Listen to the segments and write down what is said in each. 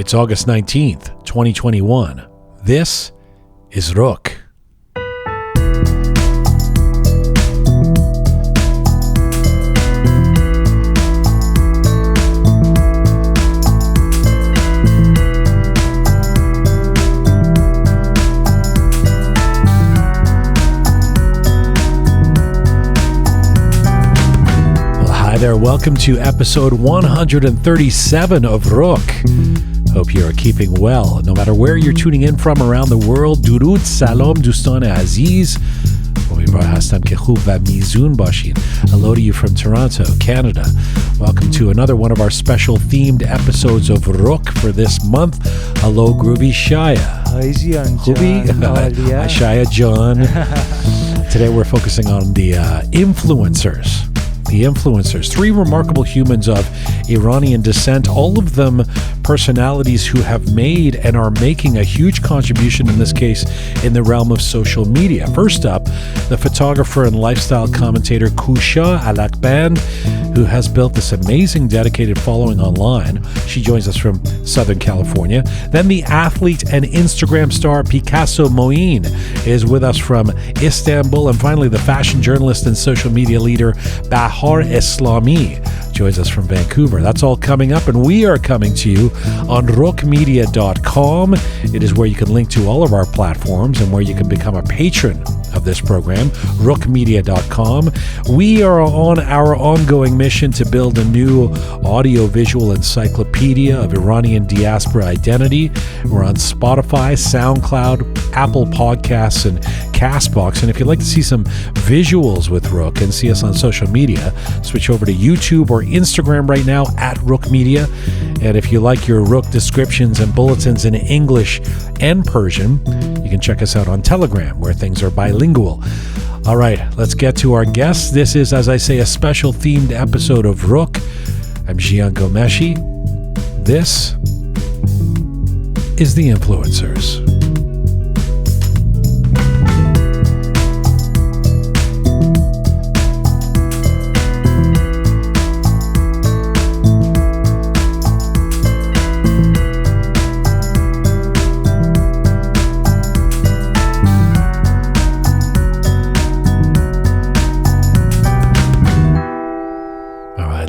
It's August 19th, 2021. This is Roqe. Hi there, welcome to episode 137 of Roqe. Hope you are keeping well, no matter where you're tuning in from around the world. Durud, salam, dostan aziz. Hello to you from Toronto, Canada. Welcome to another one of our special themed episodes of Roqe for this month. Hello, Groovy Shaya. Hi, Jian. Hi, Shaya John. Today we're focusing on the influencers. The influencers, three remarkable humans of Iranian descent, all of them personalities who have made and are making a huge contribution, in this case, in the realm of social media. First up, the photographer and lifestyle commentator Kusha Alaqband, who has built this amazing dedicated following online. She joins us from Southern California. Then the athlete and Instagram star Picasso Moin is with us from Istanbul. And finally, the fashion journalist and social media leader Bahar Islami joins us from Vancouver. That's all coming up, and we are coming to you on roqemedia.com. It is where you can link to all of our platforms and where you can become a patron of this program, roqemedia.com. We are on our ongoing mission to build a new audio-visual encyclopedia of Iranian diaspora identity. We're on Spotify, SoundCloud, Apple Podcasts, and Castbox. And if you'd like to see some visuals with Roqe and see us on social media, switch over to YouTube or Instagram right now at Roqe Media. And if you like your Roqe descriptions and bulletins in English and Persian, you can check us out on Telegram, where things are bilingual. All right, let's get to our guests. This is, as I say, a special themed episode of Roqe. I'm Jian Ghomeshi. This is The Influencers.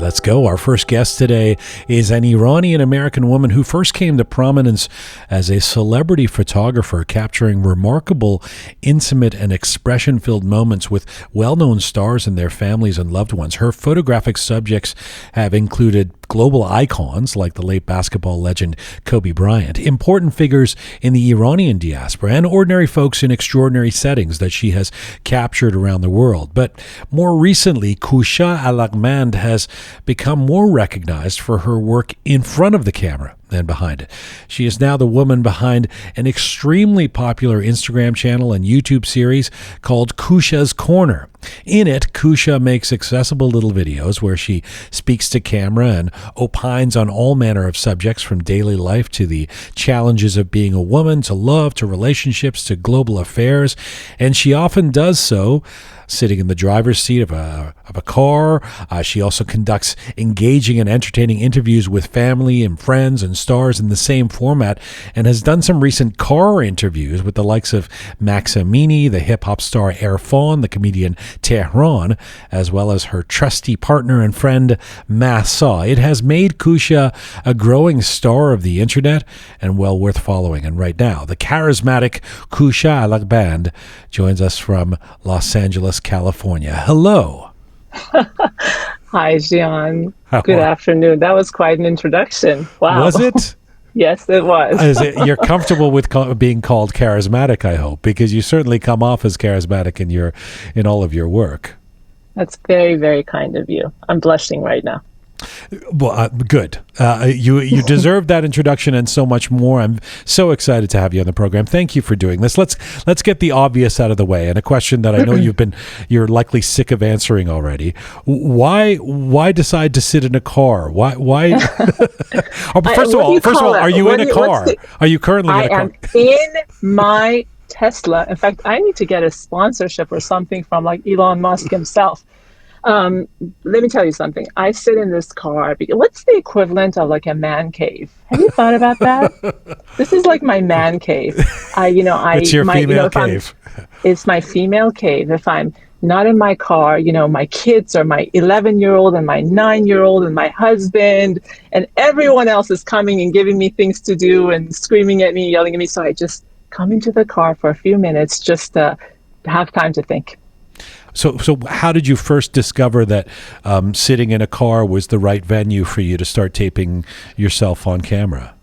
Let's go. Our first guest today is an Iranian-American woman who first came to prominence as a celebrity photographer, capturing remarkable, intimate, and expression-filled moments with well-known stars and their families and loved ones. Her photographic subjects have included global icons like the late basketball legend Kobe Bryant, important figures in the Iranian diaspora, and ordinary folks in extraordinary settings that she has captured around the world. But more recently, Kusha Alaqband has become more recognized for her work in front of the camera than behind it. She is now the woman behind an extremely popular Instagram channel and YouTube series called Kusha's Corner. In it, Kusha makes accessible little videos where she speaks to camera and opines on all manner of subjects, from daily life to the challenges of being a woman, to love, to relationships, to global affairs. And she often does so sitting in the driver's seat of a car. She also conducts engaging and entertaining interviews with family and friends and stars in the same format, and has done some recent car interviews with the likes of Max Amini, the hip-hop star Irfan, the comedian Tehran, as well as her trusty partner and friend Mahsa. It has made Kusha a growing star of the internet and well worth following. And right now, the charismatic Kusha Alaqband joins us from Los Angeles, California. Hello. Hi, Jian. Good afternoon. That was quite an introduction. Wow. Was it? Yes, it was. You're comfortable with being called charismatic, I hope, because you certainly come off as charismatic in all of your work. That's very, very kind of you. I'm blushing right now. Well, good. You deserve that introduction and so much more. I'm so excited to have you on the program. Thank you for doing this. Let's get the obvious out of the way, and a question that I know you're likely sick of answering already. Why decide to sit in a car? Why? First of all, are you in a car? Are you currently in a car? I am in my Tesla. In fact, I need to get a sponsorship or something from like Elon Musk himself. Let me tell you something. I sit in this car because what's the equivalent of like a man cave? Have you thought about that? This is like my man cave. It's your female if I'm, cave. it's my female cave. If I'm not in my car, my kids are my 11-year-old and my 9-year-old and my husband and everyone else is coming and giving me things to do and screaming at me, yelling at me. So I just come into the car for a few minutes just to have time to think. So how did you first discover that sitting in a car was the right venue for you to start taping yourself on camera?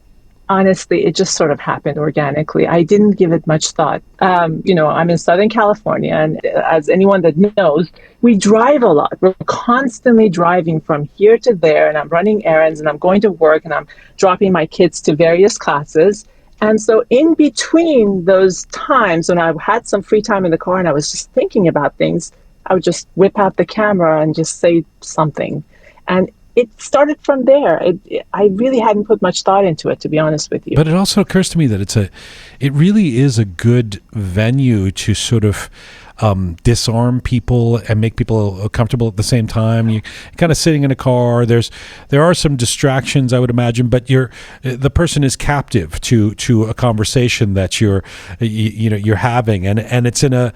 Honestly, it just sort of happened organically. I didn't give it much thought. I'm in Southern California, and as anyone that knows, we drive a lot. We're constantly driving from here to there, and I'm running errands, and I'm going to work, and I'm dropping my kids to various classes. And so in between those times when I had some free time in the car and I was just thinking about things, I would just whip out the camera and just say something. And it started from there. I really hadn't put much thought into it, to be honest with you. But it also occurs to me that it really is a good venue to sort of disarm people and make people comfortable at the same time. You kind of sitting in a car. There are some distractions, I would imagine, but the person is captive to a conversation that you're having, and it's in a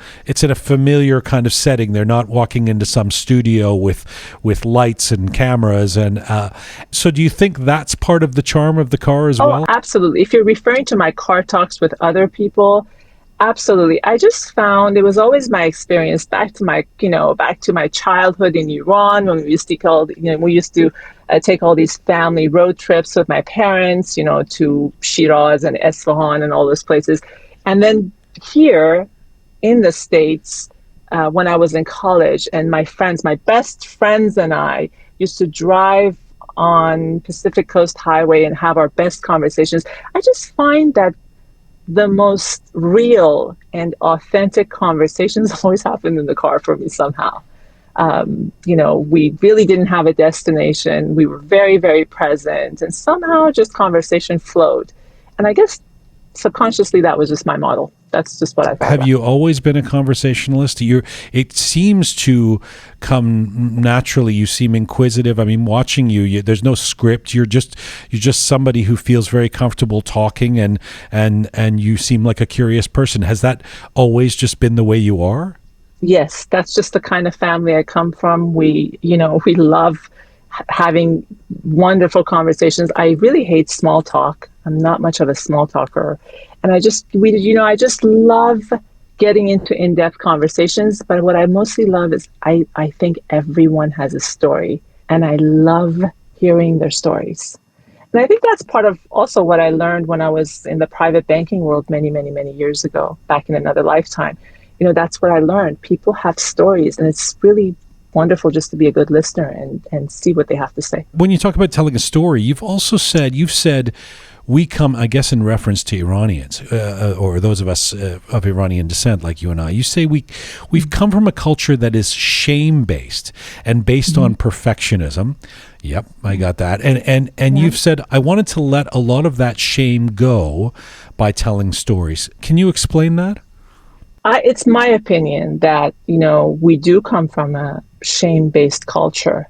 familiar kind of setting. They're not walking into some studio with lights and cameras, and so do you think that's part of the charm of the car as well? Oh, absolutely. If you're referring to my car talks with other people, absolutely. I just found it was always my experience back to my childhood in Iran when we used to take all these family road trips with my parents, to Shiraz and Esfahan and all those places. And then here in the States, when I was in college, and my best friends and I used to drive on Pacific Coast Highway and have our best conversations. I just find that the most real and authentic conversations always happened in the car for me somehow. We really didn't have a destination. We were very, very present, and somehow just conversation flowed. And I guess subconsciously that was just my model. That's just what I thought. Have you always been a conversationalist? It seems to come naturally. You seem inquisitive. I mean, watching you, there's no script. You're just somebody who feels very comfortable talking, and you seem like a curious person. Has that always just been the way you are? Yes, that's just the kind of family I come from. We love having wonderful conversations. I really hate small talk. I'm not much of a small talker. And I just love getting into in-depth conversations. But what I mostly love is I think everyone has a story, and I love hearing their stories. And I think that's part of also what I learned when I was in the private banking world many, many, many years ago, back in another lifetime. That's what I learned. People have stories, and it's really wonderful just to be a good listener and see what they have to say. When you talk about telling a story, you've said we come, I guess, in reference to Iranians or those of us of Iranian descent like you and I. You say we've come from a culture that is shame-based and based on perfectionism. Yep, I got that. And yeah. You've said, I wanted to let a lot of that shame go by telling stories. Can you explain that? It's my opinion that, we do come from a shame-based culture,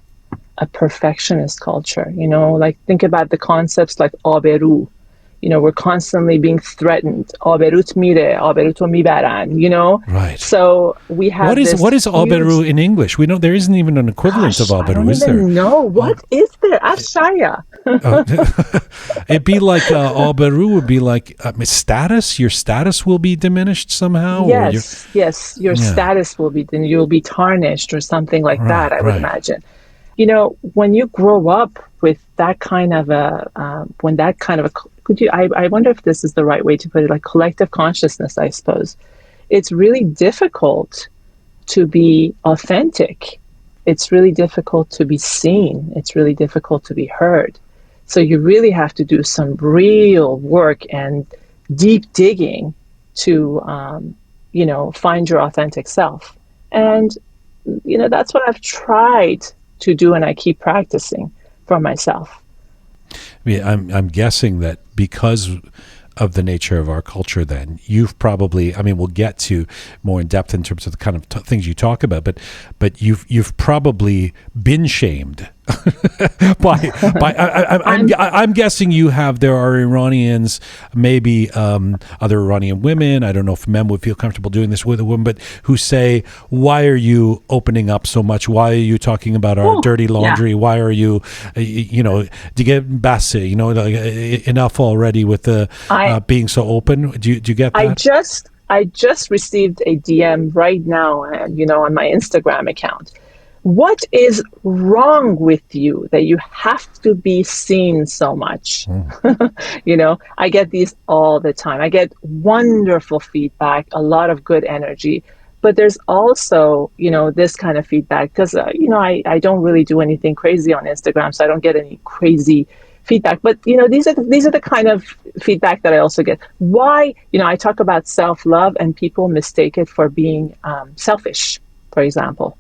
a perfectionist culture. Like think about the concepts like aberu. We're constantly being threatened. Aberut mire, aberuto mibaran, Right. So we have what is aberu in English? We don't. There isn't even an equivalent of aberu, is there? No, what is there? Ashaya. It'd be like aberu would be like status. Your status will be diminished somehow. Yes. Your status will be. Then you'll be tarnished or something like that. I would imagine. When you grow up with that kind of I wonder if this is the right way to put it, like collective consciousness, I suppose. It's really difficult to be authentic. It's really difficult to be seen. It's really difficult to be heard. So you really have to do some real work and deep digging to, find your authentic self. And, that's what I've tried to do, and I keep practicing for myself. Yeah, I'm guessing that because of the nature of our culture, then you've probably, I mean, we'll get to more in depth in terms of the kind of things you talk about, but you've probably been shamed I'm guessing there are Iranians, maybe other Iranian women, I don't know if men would feel comfortable doing this with a woman, but who say, why are you opening up so much? Why are you talking about our dirty laundry? Yeah. Why are you, do you get basse, enough already with the being so open? Do you get that? I just received a DM right now, on my Instagram account. What is wrong with you that you have to be seen so much? I get these all the time. I get wonderful feedback, a lot of good energy. But there's also, this kind of feedback because, I don't really do anything crazy on Instagram, so I don't get any crazy feedback. But, these are the kind of feedback that I also get. Why, I talk about self-love and people mistake it for being selfish, for example.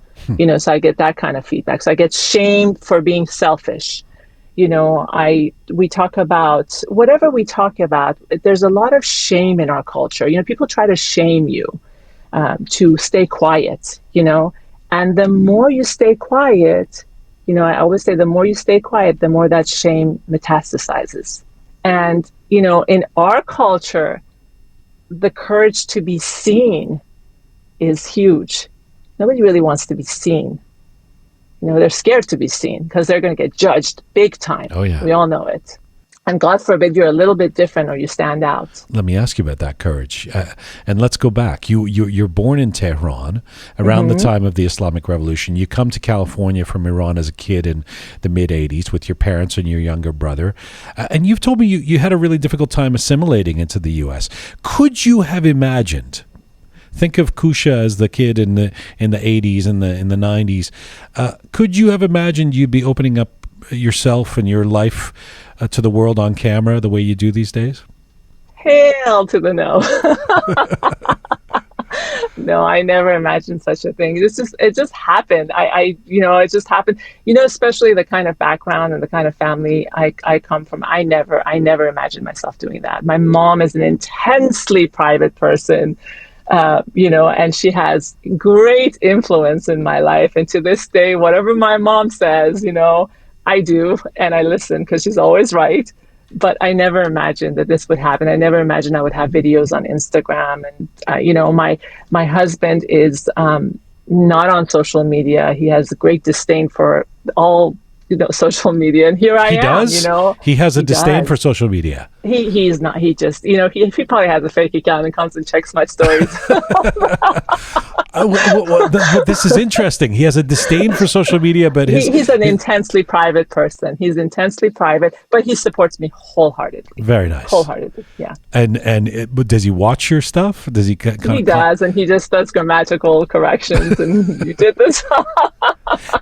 So I get that kind of feedback. So I get shamed for being selfish. We talk about whatever we talk about. There's a lot of shame in our culture. People try to shame you to stay quiet, and the more you stay quiet, I always say the more you stay quiet, the more that shame metastasizes. And, in our culture, the courage to be seen is huge. Nobody really wants to be seen. They're scared to be seen because they're going to get judged big time. Oh, yeah. We all know it. And God forbid you're a little bit different or you stand out. Let me ask you about that courage. And let's go back. You're born in Tehran around the time of the Islamic Revolution. You come to California from Iran as a kid in the mid-'80s with your parents and your younger brother. And you've told me you had a really difficult time assimilating into the U.S. Could you have imagined... Think of Kusha as the kid in the 80s and in the 90s. Could you have imagined you'd be opening up yourself and your life to the world on camera the way you do these days? Hell to the no. No, I never imagined such a thing. It just happened. It just happened. Especially the kind of background and the kind of family I come from. I never imagined myself doing that. My mom is an intensely private person. And she has great influence in my life. And to this day, whatever my mom says, I do, and I listen because she's always right. But I never imagined that this would happen. I never imagined I would have videos on Instagram. And, my husband is not on social media. He has a great disdain for all social media, and here I am. Does? He has a disdain for social media. He's not. He just, he probably has a fake account and comes and checks my stories. This is interesting. He has a disdain for social media, but he's an intensely private person. He's intensely private, but he supports me wholeheartedly. Very nice. Wholeheartedly, yeah. But does he watch your stuff? Does he? He does, and he just does grammatical corrections. And you did this.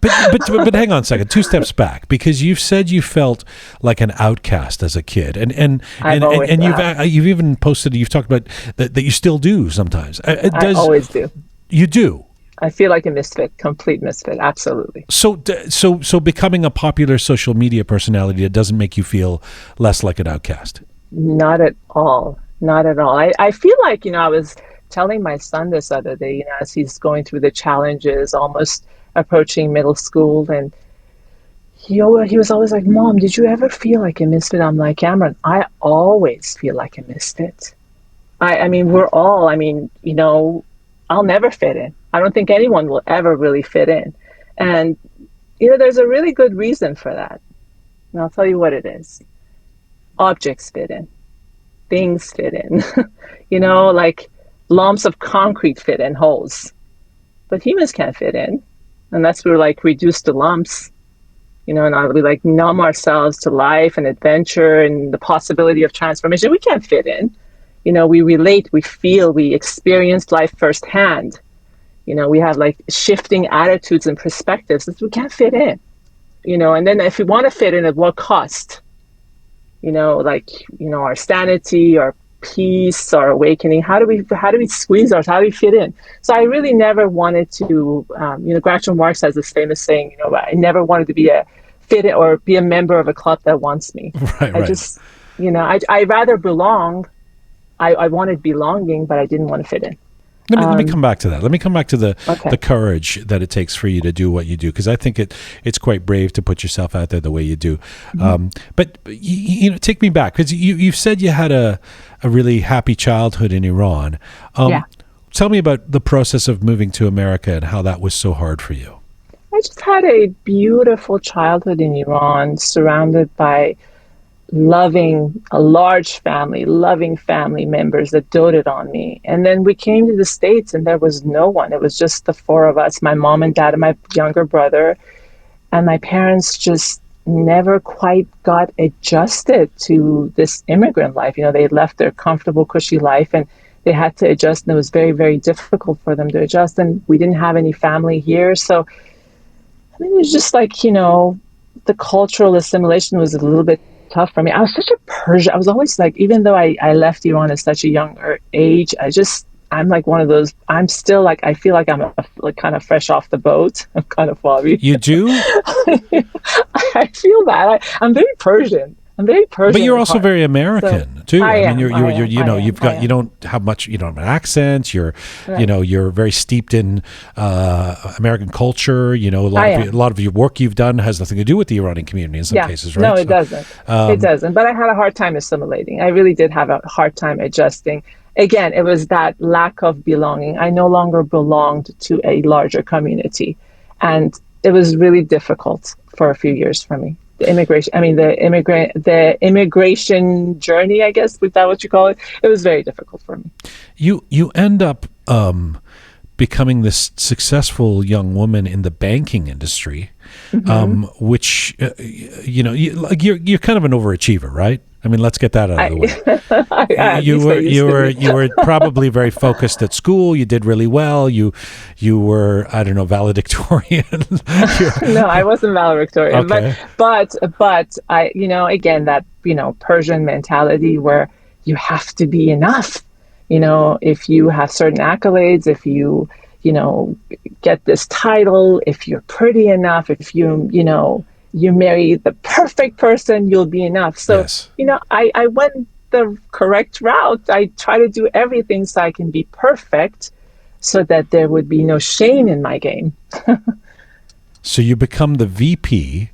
but hang on a second. 2 steps back, because you've said you felt like an outcast as a kid, and you've even posted. You've talked about that you still do sometimes. I always do. You do. I feel like a misfit, complete misfit. Absolutely. So becoming a popular social media personality, it doesn't make you feel less like an outcast? Not at all. Not at all. I feel like, I was telling my son this other day, as he's going through the challenges, almost approaching middle school, and he was always like, Mom, did you ever feel like a misfit? I'm like, Cameron, I always feel like a misfit. We're all, I'll never fit in. I don't think anyone will ever really fit in. And, there's a really good reason for that. And I'll tell you what it is. Objects fit in. Things fit in. Like lumps of concrete fit in holes. But humans can't fit in unless we're like reduced to lumps. And we like numb ourselves to life and adventure and the possibility of transformation. We can't fit in. We relate, we feel, we experience life firsthand. We have like shifting attitudes and perspectives that we can't fit in. And then if we want to fit in, at what cost? Our sanity, our peace, our awakening. How do we squeeze ourselves? How do we fit in? So I really never wanted to. Groucho Marx has this famous saying. I never wanted to be a fit in or be a member of a club that wants me. Right. I just, I'd rather belong I wanted belonging, but I didn't want to fit in. Let me come back to that. Let me come back to the courage that it takes for you to do what you do, because I think it's quite brave to put yourself out there the way you do. But you know, take me back, because you've said you had a really happy childhood in Iran. Tell me about the process of moving to America and how that was so hard for you. I just had a beautiful childhood in Iran, surrounded by a large family, loving family members that doted on me. And then we came to the States and there was no one. It was just the four of us, my mom and dad and my younger brother. And my parents just never quite got adjusted to this immigrant life. You know, they left their comfortable, cushy life and they had to adjust. And it was very, very difficult for them to adjust. And we didn't have any family here. So I mean, it was just like, you know, the cultural assimilation was a little bit tough for me. I was such a Persian. I was always like, even though I left Iran at such a younger age, I'm like one of those, I'm still like, I feel like I'm like kind of fresh off the boat. I'm kind of foggy. You do? I feel that. I'm very Persian. I'm very Persian. But you're also very American too. I mean, you don't have much, you don't have an accent. You're, you know, you're very steeped in American culture. You know, a lot of your work you've done has nothing to do with the Iranian community in some cases, right? No, it doesn't. It doesn't. But I had a hard time assimilating. I really did have a hard time adjusting. Again, it was that lack of belonging. I no longer belonged to a larger community, and it was really difficult for a few years for me. The immigration journey, I guess, is that what you call it? It was very difficult for me. You end up becoming this successful young woman in the banking industry, which you know, you're kind of an overachiever, right? I mean, let's get that out of the way. You were probably very focused at school. You did really well. You were, I don't know, valedictorian. No, I wasn't valedictorian. Okay. But I, you know, again, that, you know, Persian mentality where you have to be enough. You know, if you have certain accolades, if you know, get this title, if you're pretty enough, if you know, you marry the perfect person, you'll be enough. So, you know, I went the correct route. I try to do everything so I can be perfect so that there would be no shame in my game. So you become the VP.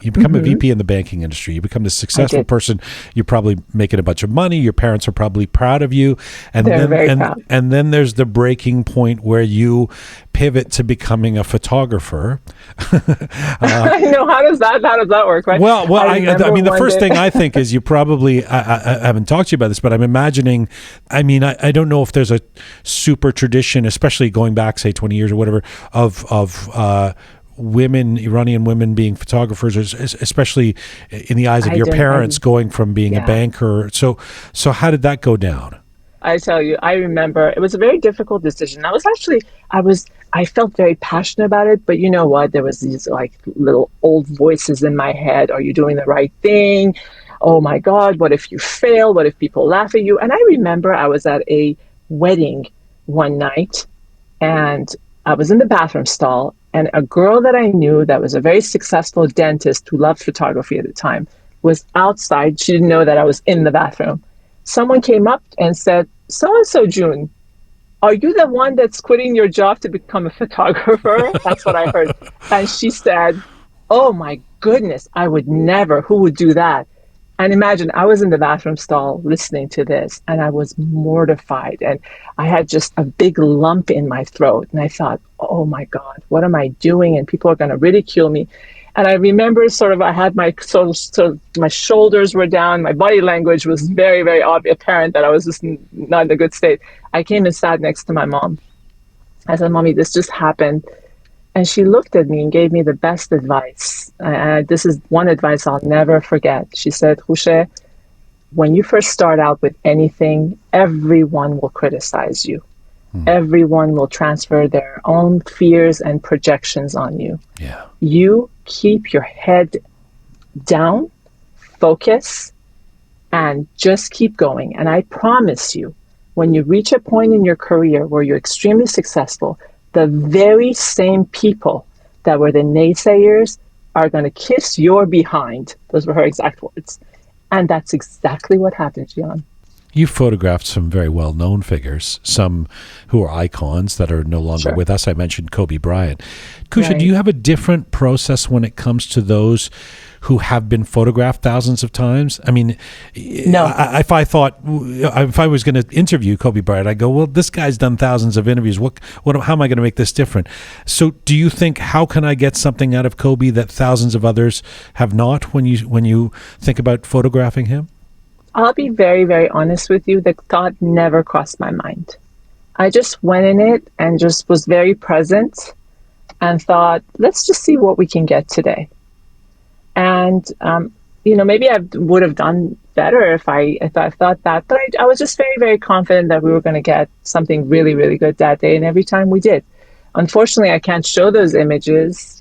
You become a VP in the banking industry. You become this successful person. You're probably making a bunch of money. Your parents are probably proud of you. And They're very proud. And then there's the breaking point where you pivot to becoming a photographer. I know. How does that work? Right? Well, I mean, the first thing I think is you probably, I haven't talked to you about this, but I'm imagining, I mean, I don't know if there's a super tradition, especially going back, say, 20 years or whatever, of Iranian women being photographers, especially in the eyes of your parents, going from being a banker. So how did that go down? I tell you, I remember it was a very difficult decision. I felt very passionate about it, but you know what? There was these like little old voices in my head. Are you doing the right thing? Oh my God, what if you fail? What if people laugh at you? And I remember I was at a wedding one night and I was in the bathroom stall, and a girl that I knew that was a very successful dentist who loved photography at the time was outside. She didn't know that I was in the bathroom. Someone came up and said, "So-and-so, June, are you the one that's quitting your job to become a photographer?" That's what I heard. And she said, "Oh my goodness, I would never. Who would do that?" And imagine, I was in the bathroom stall listening to this, and I was mortified. And I had just a big lump in my throat. And I thought, oh my God, what am I doing? And people are going to ridicule me. And I remember I had my my shoulders were down. My body language was very, very apparent that I was just not in a good state. I came and sat next to my mom. I said, "Mommy, this just happened." And she looked at me and gave me the best advice. This is one advice I'll never forget. She said, "Roqe, when you first start out with anything, everyone will criticize you. Everyone will transfer their own fears and projections on you. Yeah. You keep your head down, focus, and just keep going. And I promise you, when you reach a point in your career where you're extremely successful, the very same people that were the naysayers are going to kiss your behind." Those were her exact words. And that's exactly what happened, Jian. You photographed some very well-known figures, some who are icons that are no longer Sure. with us. I mentioned Kobe Bryant. Kusha, Right. do you have a different process when it comes to those who have been photographed thousands of times? I mean, No. if I was going to interview Kobe Bryant, I go, well, this guy's done thousands of interviews. How am I going to make this different? So do you think, how can I get something out of Kobe that thousands of others have not when you think about photographing him? I'll be very, very honest with you. The thought never crossed my mind. I just went in it and just was very present and thought, let's just see what we can get today. And, maybe I would have done better if I thought that. But I was just very, very confident that we were going to get something really, really good that day. And every time we did. Unfortunately, I can't show those images,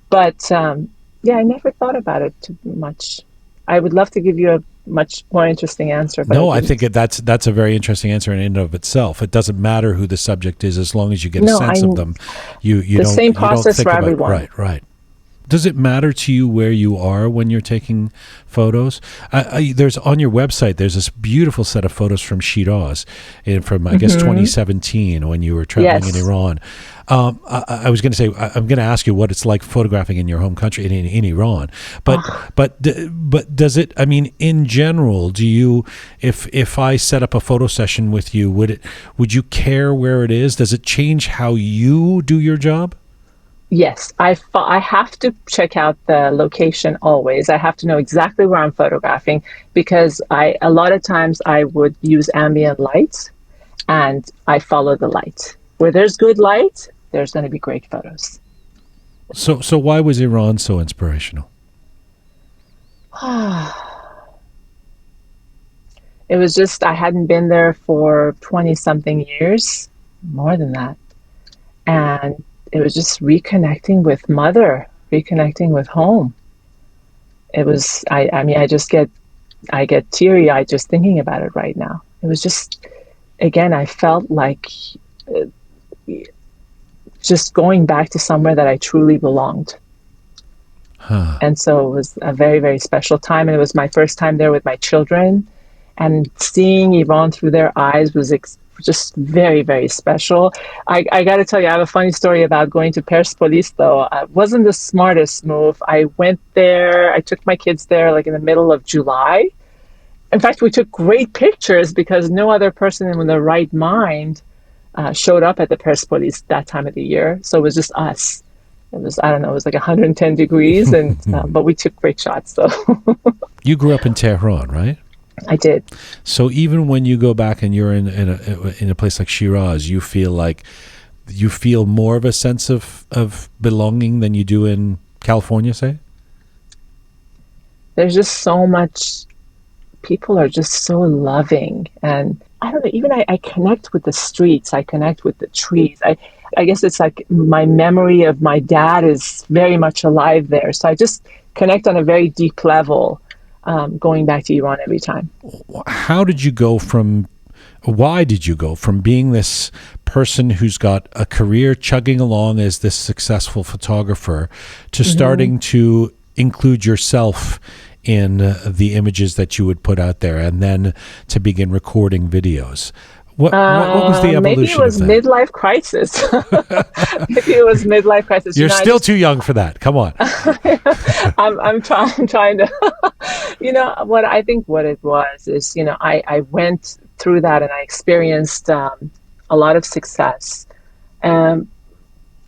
But, I never thought about it too much. I would love to give you a much more interesting answer. But No, I think that's a very interesting answer in and of itself. It doesn't matter who the subject is, as long as you get a sense of them. You the don't, same you don't process think for about, everyone. Right. Does it matter to you where you are when you're taking photos? There's on your website, there's this beautiful set of photos from Shiraz, from I guess 2017 when you were traveling in Iran. I was going to say, I'm going to ask you what it's like photographing in your home country in Iran. But does it? I mean, in general, do you? If I set up a photo session with you, would you care where it is? Does it change how you do your job? Yes, I have to check out the location always. I have to know exactly where I'm photographing because a lot of times I would use ambient light and I follow the light. Where there's good light, there's going to be great photos. So why was Iran so inspirational? It was just I hadn't been there for 20-something years, more than that. And it was just reconnecting with mother, reconnecting with home. It was, I get teary-eyed just thinking about it right now. It was just, again, I felt like just going back to somewhere that I truly belonged. And so it was a very, very special time. And it was my first time there with my children. And seeing Iran through their eyes was just very, very special. I got to tell you, I have a funny story about going to Persepolis, though. It wasn't the smartest move. I went there. I took my kids there like in the middle of July. In fact, we took great pictures because no other person in their right mind showed up at the Persepolis that time of the year. So it was just us. It was, I don't know, it was like 110 degrees, but we took great shots. So You grew up in Tehran, right? I did. So even when you go back and you're in a place like Shiraz, you feel more of a sense of belonging than you do in California, say? There's just so much. People are just so loving, and I don't know. Even I connect with the streets. I connect with the trees. I guess it's like my memory of my dad is very much alive there. So I just connect on a very deep level. Going back to Iran every time. Why did you go from being this person who's got a career chugging along as this successful photographer to starting to include yourself in the images that you would put out there and then to begin recording videos? What was the evolution of that? Maybe it was midlife crisis. Maybe it was midlife crisis. You're still too young for that. Come on. I'm trying to, what it was is, I went through that and I experienced a lot of success. And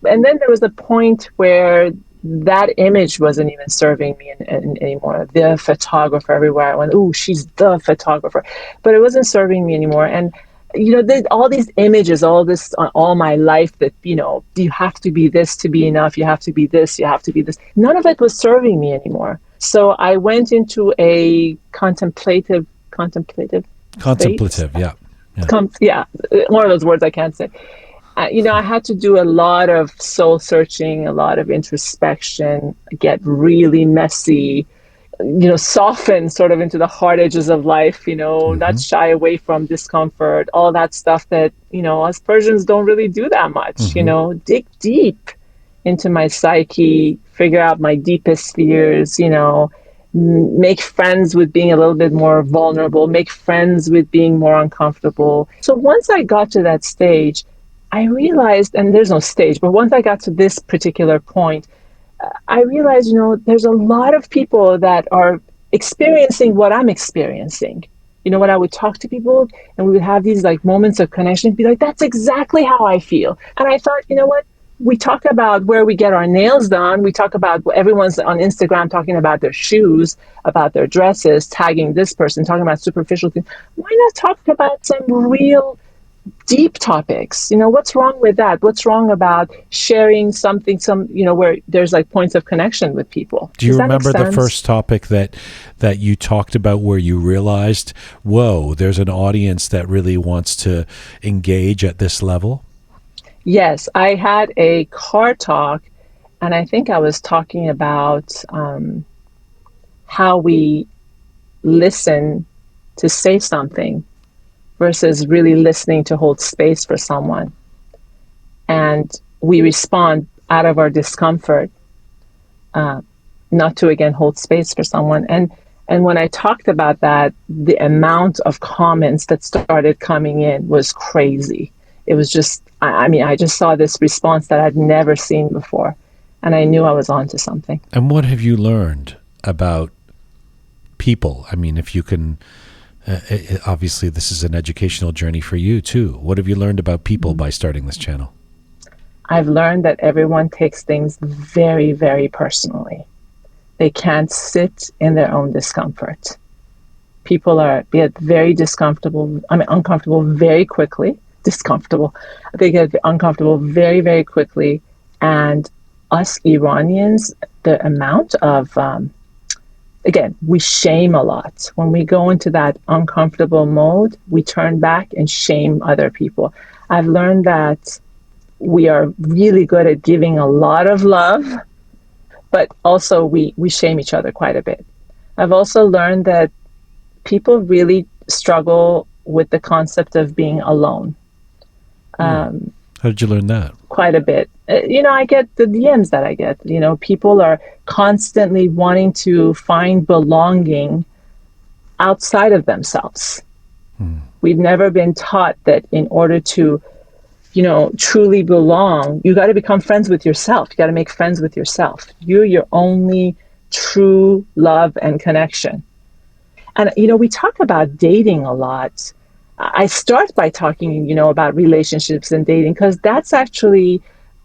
then there was a point where that image wasn't even serving me anymore. The photographer everywhere. I went, ooh, she's the photographer. But it wasn't serving me anymore. And all these images, all my life that, you have to be this to be enough. You have to be this. You have to be this. None of it was serving me anymore. So I went into a contemplative. Contemplative, yeah. One of those words I can't say. I had to do a lot of soul searching, a lot of introspection, get really messy, soften sort of into the hard edges of life, not shy away from discomfort, all that stuff that, us Persians don't really do that much, dig deep into my psyche, figure out my deepest fears, make friends with being a little bit more vulnerable, make friends with being more uncomfortable. So once I got to that stage, I realized, and there's no stage, but once I got to this particular point, I realized, there's a lot of people that are experiencing what I'm experiencing. When I would talk to people and we would have these like moments of connection, be like, that's exactly how I feel. And I thought, you know what? We talk about where we get our nails done. We talk about everyone's on Instagram talking about their shoes, about their dresses, tagging this person, talking about superficial things. Why not talk about some real deep topics? What's wrong with that? What's wrong about sharing something, where there's like points of connection with people? Do you remember the first topic that you talked about where you realized, whoa, there's an audience that really wants to engage at this level? Yes, I had a car talk, and I think I was talking about how we listen to say something versus really listening to hold space for someone. And we respond out of our discomfort, not to, again, hold space for someone. And when I talked about that, the amount of comments that started coming in was crazy. It was just, I just saw this response that I'd never seen before. And I knew I was onto something. And what have you learned about people? I mean, if you can, obviously this is an educational journey for you too. What have you learned about people by starting this channel? I've learned that everyone takes things very, very personally. They can't sit in their own discomfort. People get very uncomfortable very quickly. They get uncomfortable very, very quickly. And us Iranians, the amount of, again, we shame a lot. When we go into that uncomfortable mode, we turn back and shame other people. I've learned that we are really good at giving a lot of love, but also we shame each other quite a bit. I've also learned that people really struggle with the concept of being alone. How did you learn that? Quite a bit. I get the DMs that I get. People are constantly wanting to find belonging outside of themselves. We've never been taught that in order to, truly belong, you got to become friends with yourself. You got to make friends with yourself. You're your only true love and connection. And, we talk about dating a lot. I start by talking, about relationships and dating, because that's actually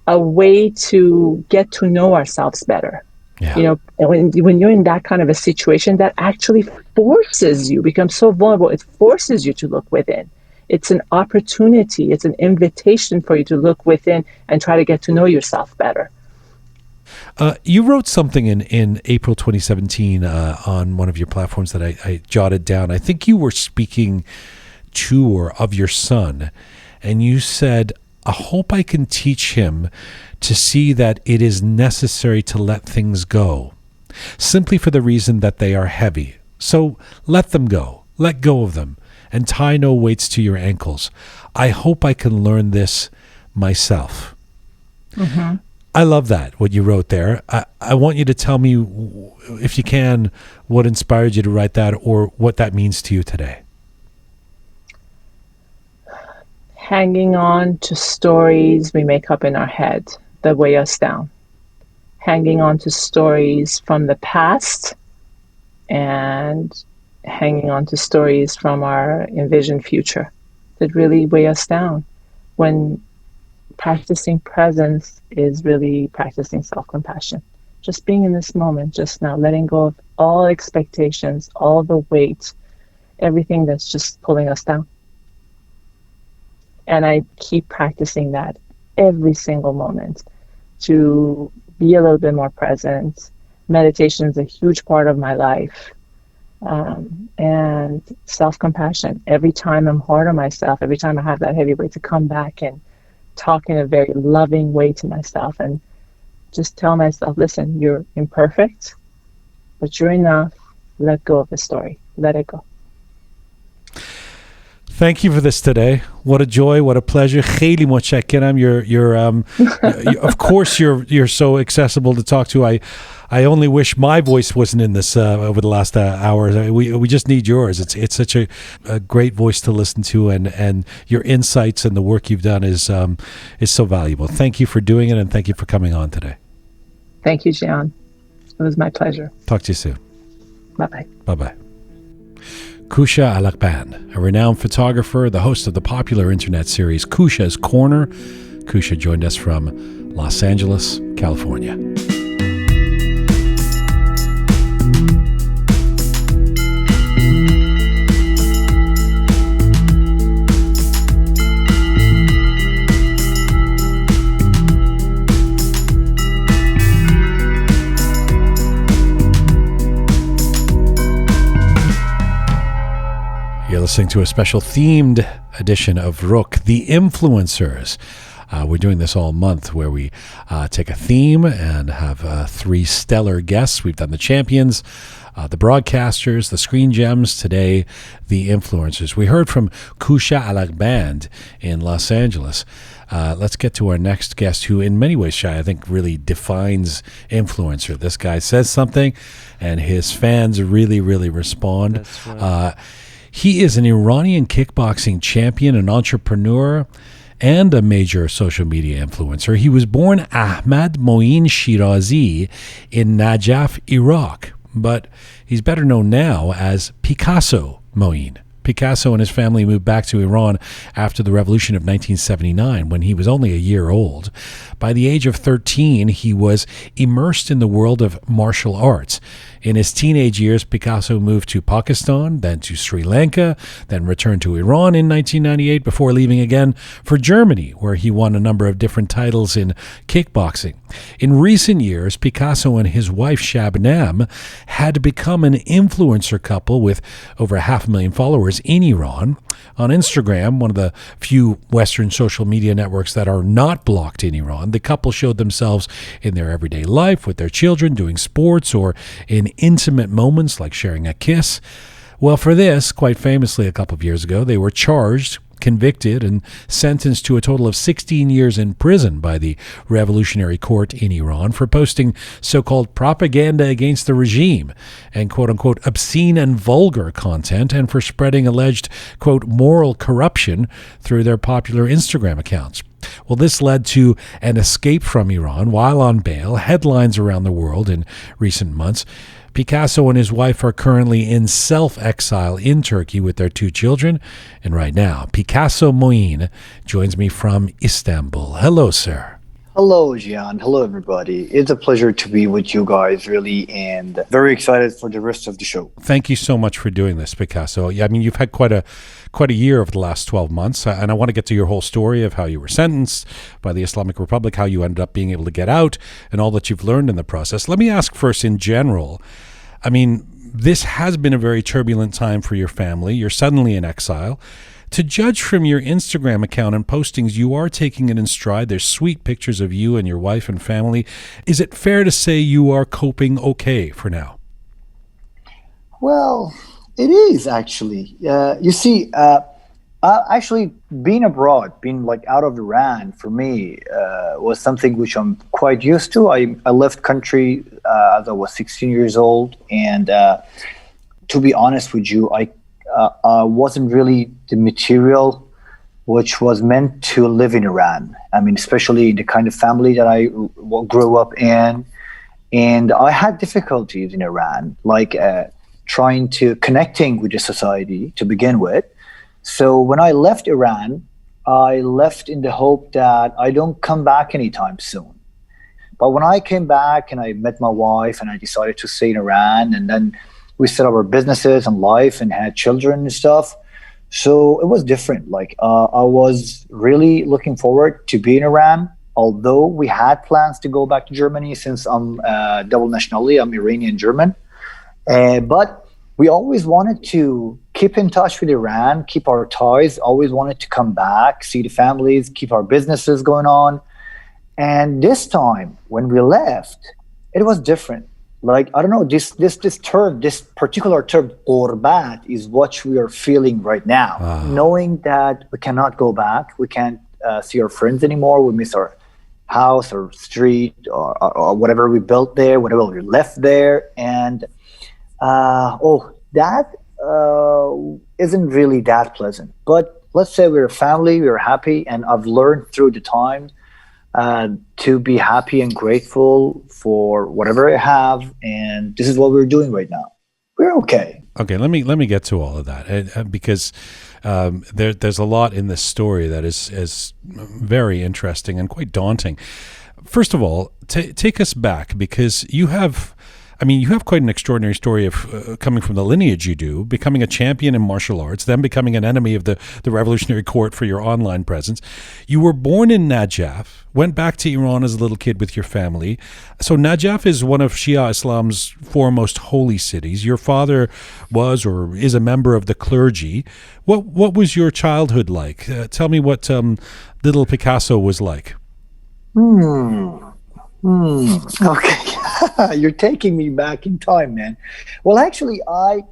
a way to get to know ourselves better. Yeah. When you're in that kind of a situation, that actually forces you become so vulnerable. It forces you to look within. It's an opportunity. It's an invitation for you to look within and try to get to know yourself better. You wrote something in April 2017 on one of your platforms that I jotted down. I think you were speaking to or of your son, and you said, I hope I can teach him to see that it is necessary to let things go, simply for the reason that they are heavy. So let them go. Let go of them, and tie no weights to your ankles. I hope I can learn this myself. Mm-hmm. I love that, what you wrote there. I want you to tell me, if you can, what inspired you to write that, or what that means to you today. Hanging on to stories we make up in our head that weigh us down. Hanging on to stories from the past, and hanging on to stories from our envisioned future that really weigh us down. When practicing presence is really practicing self-compassion. Just being in this moment, just now, letting go of all expectations, all the weight, everything that's just pulling us down. And I keep practicing that every single moment to be a little bit more present. Meditation is a huge part of my life. And self-compassion. Every time I'm hard on myself, every time I have that heavy weight, to come back and talk in a very loving way to myself and just tell myself, listen, you're imperfect, but you're enough. Let go of the story. Let it go. Thank you for this today. What a joy, what a pleasure. خیلی متشکرم. Of course you're so accessible to talk to. I only wish my voice wasn't in this over the last hour. We just need yours. It's such a great voice to listen to, and your insights and the work you've done is so valuable. Thank you for doing it, and thank you for coming on today. Thank you, Jian. It was my pleasure. Talk to you soon. Bye-bye. Bye-bye. Kusha Alaqband, a renowned photographer, the host of the popular internet series Kusha's Corner. Kusha joined us from Los Angeles, California. You're listening to a special themed edition of Roqe, The Influencers. We're doing this all month where we take a theme and have three stellar guests. We've done the champions, the broadcasters, the screen gems. Today, the influencers. We heard from Kusha Alaqband in Los Angeles. Let's get to our next guest, who in many ways, Shai, I think really defines influencer. This guy says something and his fans really, really respond. That's right. He is an Iranian kickboxing champion, an entrepreneur, and a major social media influencer. He was born Ahmad Moin Shirazi in Najaf, Iraq, but he's better known now as Picasso Moin. Picasso and his family moved back to Iran after the revolution of 1979 when he was only a year old. By the age of 13, he was immersed in the world of martial arts. In his teenage years, Picasso moved to Pakistan, then to Sri Lanka, then returned to Iran in 1998 before leaving again for Germany, where he won a number of different titles in kickboxing. In recent years, Picasso and his wife Shabnam had become an influencer couple with over 500,000 followers in Iran. On Instagram, one of the few Western social media networks that are not blocked in Iran, the couple showed themselves in their everyday life with their children, doing sports, or in intimate moments like sharing a kiss. Well, for this, quite famously a couple of years ago, they were charged, convicted, and sentenced to a total of 16 years in prison by the Revolutionary Court in Iran for posting so-called propaganda against the regime and quote-unquote obscene and vulgar content, and for spreading alleged, quote, moral corruption through their popular Instagram accounts. Well, this led to an escape from Iran while on bail, headlines around the world in recent months. Picasso and his wife are currently in self-exile in Turkey with their two children. And right now, Picasso Moin joins me from Istanbul. Hello, sir. Hello, Jian. Hello, everybody. It's a pleasure to be with you guys, really, and very excited for the rest of the show. Thank you so much for doing this, Picasso. I mean, you've had quite a year over the last 12 months, and I want to get to your whole story of how you were sentenced by the Islamic Republic, how you ended up being able to get out, and all that you've learned in the process. Let me ask first, in general, I mean, this has been a very turbulent time for your family. You're suddenly in exile. To judge from your Instagram account and postings, you are taking it in stride. There's sweet pictures of you and your wife and family. Is it fair to say you are coping okay for now? Well, it is actually. You see, actually being abroad, being like out of Iran for me was something which I'm quite used to. I left country as I was 16 years old, and to be honest with you, I wasn't really the material which was meant to live in Iran. I mean, especially the kind of family that I grew up in. And I had difficulties in Iran, like trying to connecting with the society to begin with. So when I left Iran, I left in the hope that I don't come back anytime soon. But when I came back and I met my wife and I decided to stay in Iran, and then we set up our businesses and life and had children and stuff. So it was different. Like I was really looking forward to be in Iran, although we had plans to go back to Germany since I'm double nationality, I'm Iranian German. But we always wanted to keep in touch with Iran, keep our ties, always wanted to come back, see the families, keep our businesses going on. And this time when we left, it was different. like, I don't know, this term, this particular term, qurbat, is what we are feeling right now. Knowing that we cannot go back, we can't see our friends anymore, we miss our house or street or whatever we built there, whatever we left there. And that isn't really that pleasant. But let's say we're a family, we're happy, and I've learned through the time to be happy and grateful for whatever I have, and this is what we're doing right now. We're okay. Okay, let me get to all of that, because there's a lot in this story that is very interesting and quite daunting. First of all, take us back, because you have quite an extraordinary story of coming from the lineage you do, becoming a champion in martial arts, then becoming an enemy of the Revolutionary Court for your online presence. You were born in Najaf, went back to Iran as a little kid with your family. So Najaf is one of Shia Islam's foremost holy cities. Your father was or is a member of the clergy. What was your childhood like? Tell me what little Picasso was like. Okay. You're taking me back in time, man. Well, actually, I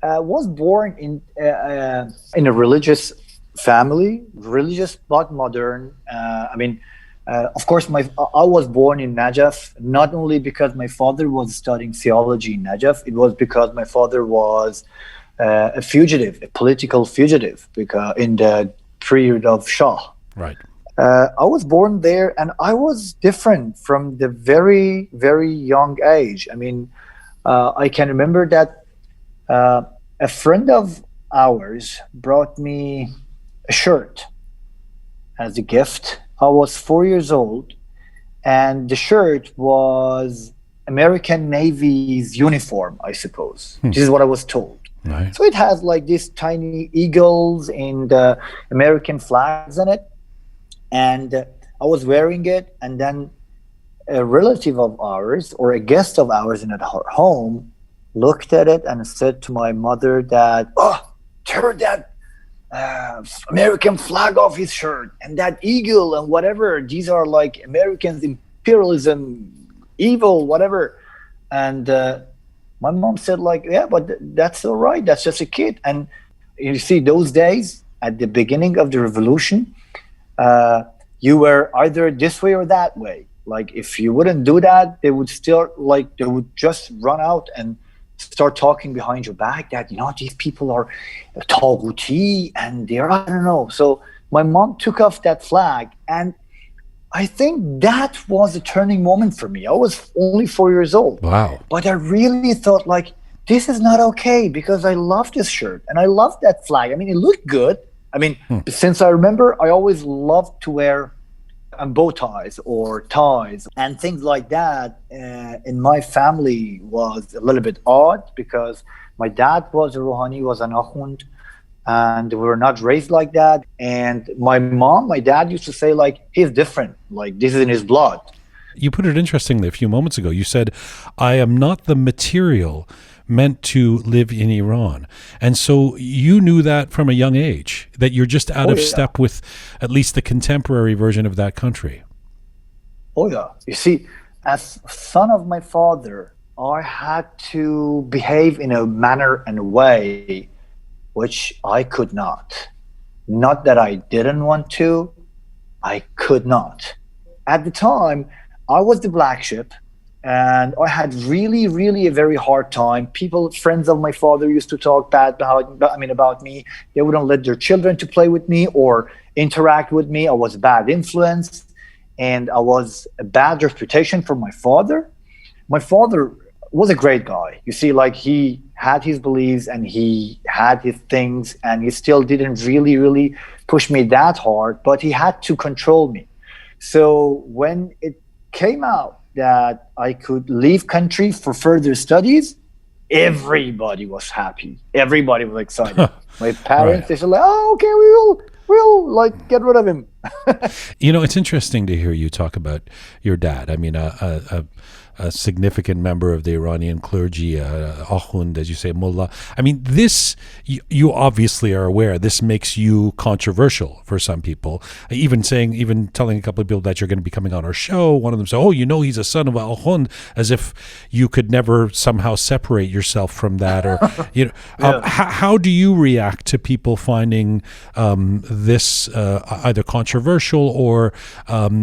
was born in a religious family, religious but modern. Of course, I was born in Najaf, not only because my father was studying theology in Najaf, it was because my father was a fugitive, a political fugitive, because in the period of Shah. Right. I was born there, and I was different from the very, very young age. I mean, I can remember that a friend of ours brought me a shirt as a gift. I was 4 years old, and the shirt was American Navy's uniform, I suppose. This is what I was told. Right. So it has like these tiny eagles and American flags in it. And I was wearing it, and then a relative of ours or a guest of ours in her home looked at it and said to my mother that, tear that American flag off his shirt, and that eagle and whatever, these are like Americans, imperialism, evil, whatever. And my mom said like, yeah, but that's all right, that's just a kid. And you see, those days at the beginning of the revolution, you were either this way or that way. Like, if you wouldn't do that, they would just run out and start talking behind your back that, these people are Taghuti and they're, I don't know. So my mom took off that flag, and I think that was a turning moment for me. I was only 4 years old. Wow. But I really thought like, this is not okay, because I love this shirt and I love that flag. I mean, it looked good. I mean, since I remember, I always loved to wear bow ties or ties and things like that. In my family was a little bit odd, because my dad was a Rouhani, was an Akhund, and we were not raised like that. And my dad used to say like, he's different, like this is in his blood. You put it interestingly a few moments ago. You said, I am not the material meant to live in Iran. And so you knew that from a young age, that you're just out of step with at least the contemporary version of that country. Oh yeah. You see, as son of my father, I had to behave in a manner and a way which I could not. Not that I didn't want to, I could not. At the time, I was the black sheep, and I had really, really a very hard time. Friends of my father used to talk bad about me. They wouldn't let their children to play with me or interact with me. I was a bad influence, and I was a bad reputation for my father. My father was a great guy. You see, like, he had his beliefs and he had his things, and he still didn't really, really push me that hard, but he had to control me. So when it came out that I could leave country for further studies, everybody was happy. Everybody was excited. My parents, they said like, oh, okay, we'll like get rid of him. You know, it's interesting to hear you talk about your dad. I mean, a significant member of the Iranian clergy, Ahund, as you say, Mullah. I mean, this, you obviously are aware, this makes you controversial for some people. Even telling a couple of people that you're going to be coming on our show, one of them said, oh, you know, he's a son of Ahund, as if you could never somehow separate yourself from that. Or, you know, Yeah. how do you react to people finding this either controversial or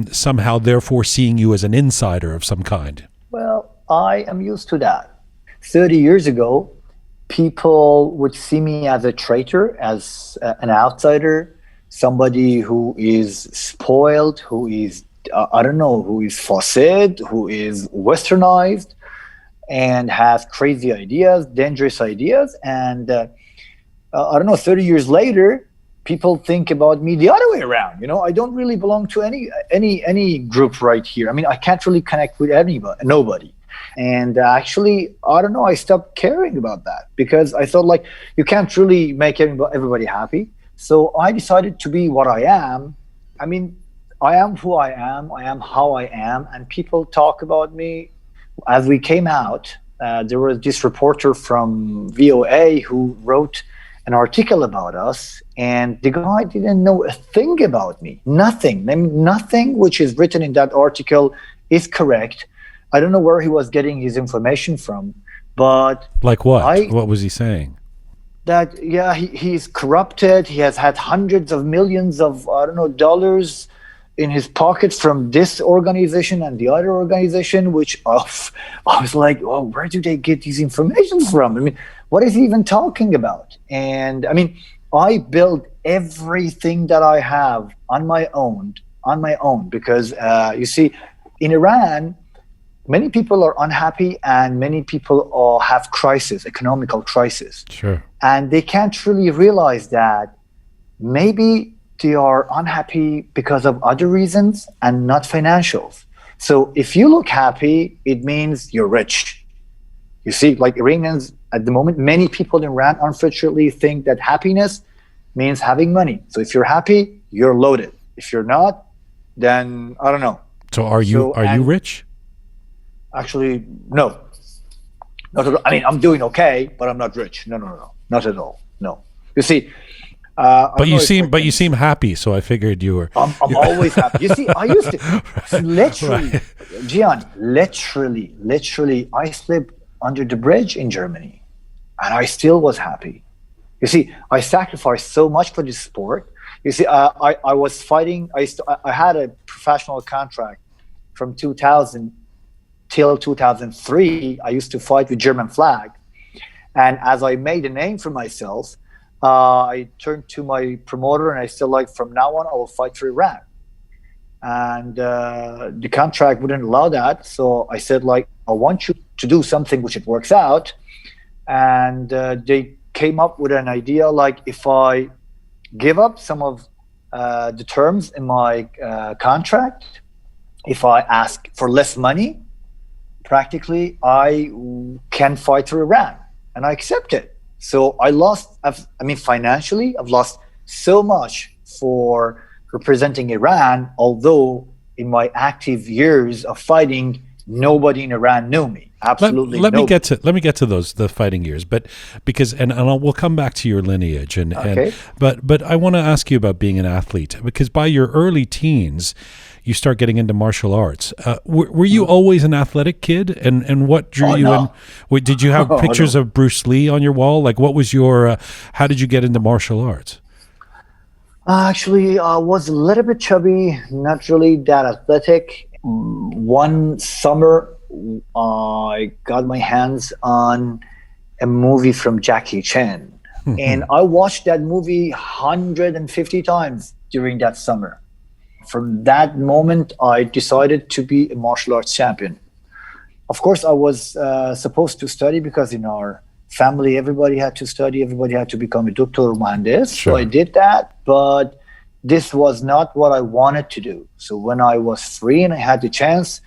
somehow therefore seeing you as an insider of some kind? Well, I am used to that. 30 years ago, people would see me as a traitor, as an outsider, somebody who is spoiled, who is, I don't know, who is facet, who is westernized, and has crazy ideas, dangerous ideas. And I don't know, 30 years later, people think about me the other way around. You know, I don't really belong to any group right here. I mean, I can't really connect with nobody. And actually, I don't know, I stopped caring about that because I thought, like, you can't really make everybody happy. So I decided to be what I am. I mean, I am who I am how I am, and people talk about me. As we came out, there was this reporter from VOA who wrote an article about us, and the guy didn't know a thing about me. Nothing. I mean, nothing which is written in that article is correct. I don't know where he was getting his information from, but like what? What was he saying? That, yeah, he's corrupted. He has had hundreds of millions of, I don't know, dollars in his pocket from this organization and the other organization, which I was like, oh, where do they get these information from? I mean, what is he even talking about? And I mean, I built everything that I have on my own, because you see, in Iran, many people are unhappy and many people have economical crisis. Sure. And they can't really realize that maybe they are unhappy because of other reasons and not financials. So if you look happy, it means you're rich. You see, like Iranians at the moment, many people in Iran unfortunately think that happiness means having money. So if you're happy, you're loaded. If you're not, then I don't know. So are you rich? Actually, no. Not at all. I mean, I'm doing okay, but I'm not rich. No, not at all. No. You see, but you seem happy, so I figured you were. I'm always happy. You see, I used to literally, Right. Jian, literally, I slept under the bridge in Germany, and I still was happy. You see, I sacrificed so much for this sport. You see, I was fighting. I had a professional contract from 2000 till 2003. I used to fight with German flag, and as I made a name for myself, I turned to my promoter and I said, like, from now on, I will fight for Iran. And the contract wouldn't allow that. So I said, like, I want you to do something which it works out. And they came up with an idea, like, if I give up some of the terms in my contract, if I ask for less money, practically I can fight for Iran. And I accept it. So I lost, financially, I've lost so much for representing Iran, although in my active years of fighting, nobody in Iran knew me. Absolutely let nobody. me get to the fighting years, but because we'll come back to your lineage Okay. but I want to ask you about being an athlete, because by your early teens you start getting into martial arts. Were you always an athletic kid, and what drew you in? Did you have pictures of Bruce Lee on your wall? Like, what was your? How did you get into martial arts? Actually, I was a little bit chubby, not really that athletic. One summer, I got my hands on a movie from Jackie Chan, and I watched that movie 150 times during that summer. From that moment, I decided to be a martial arts champion. Of course, I was supposed to study because in our family, everybody had to study, everybody had to become a doctor or muhandis. Sure. So I did that, but this was not what I wanted to do. So when I was free and I had the chance,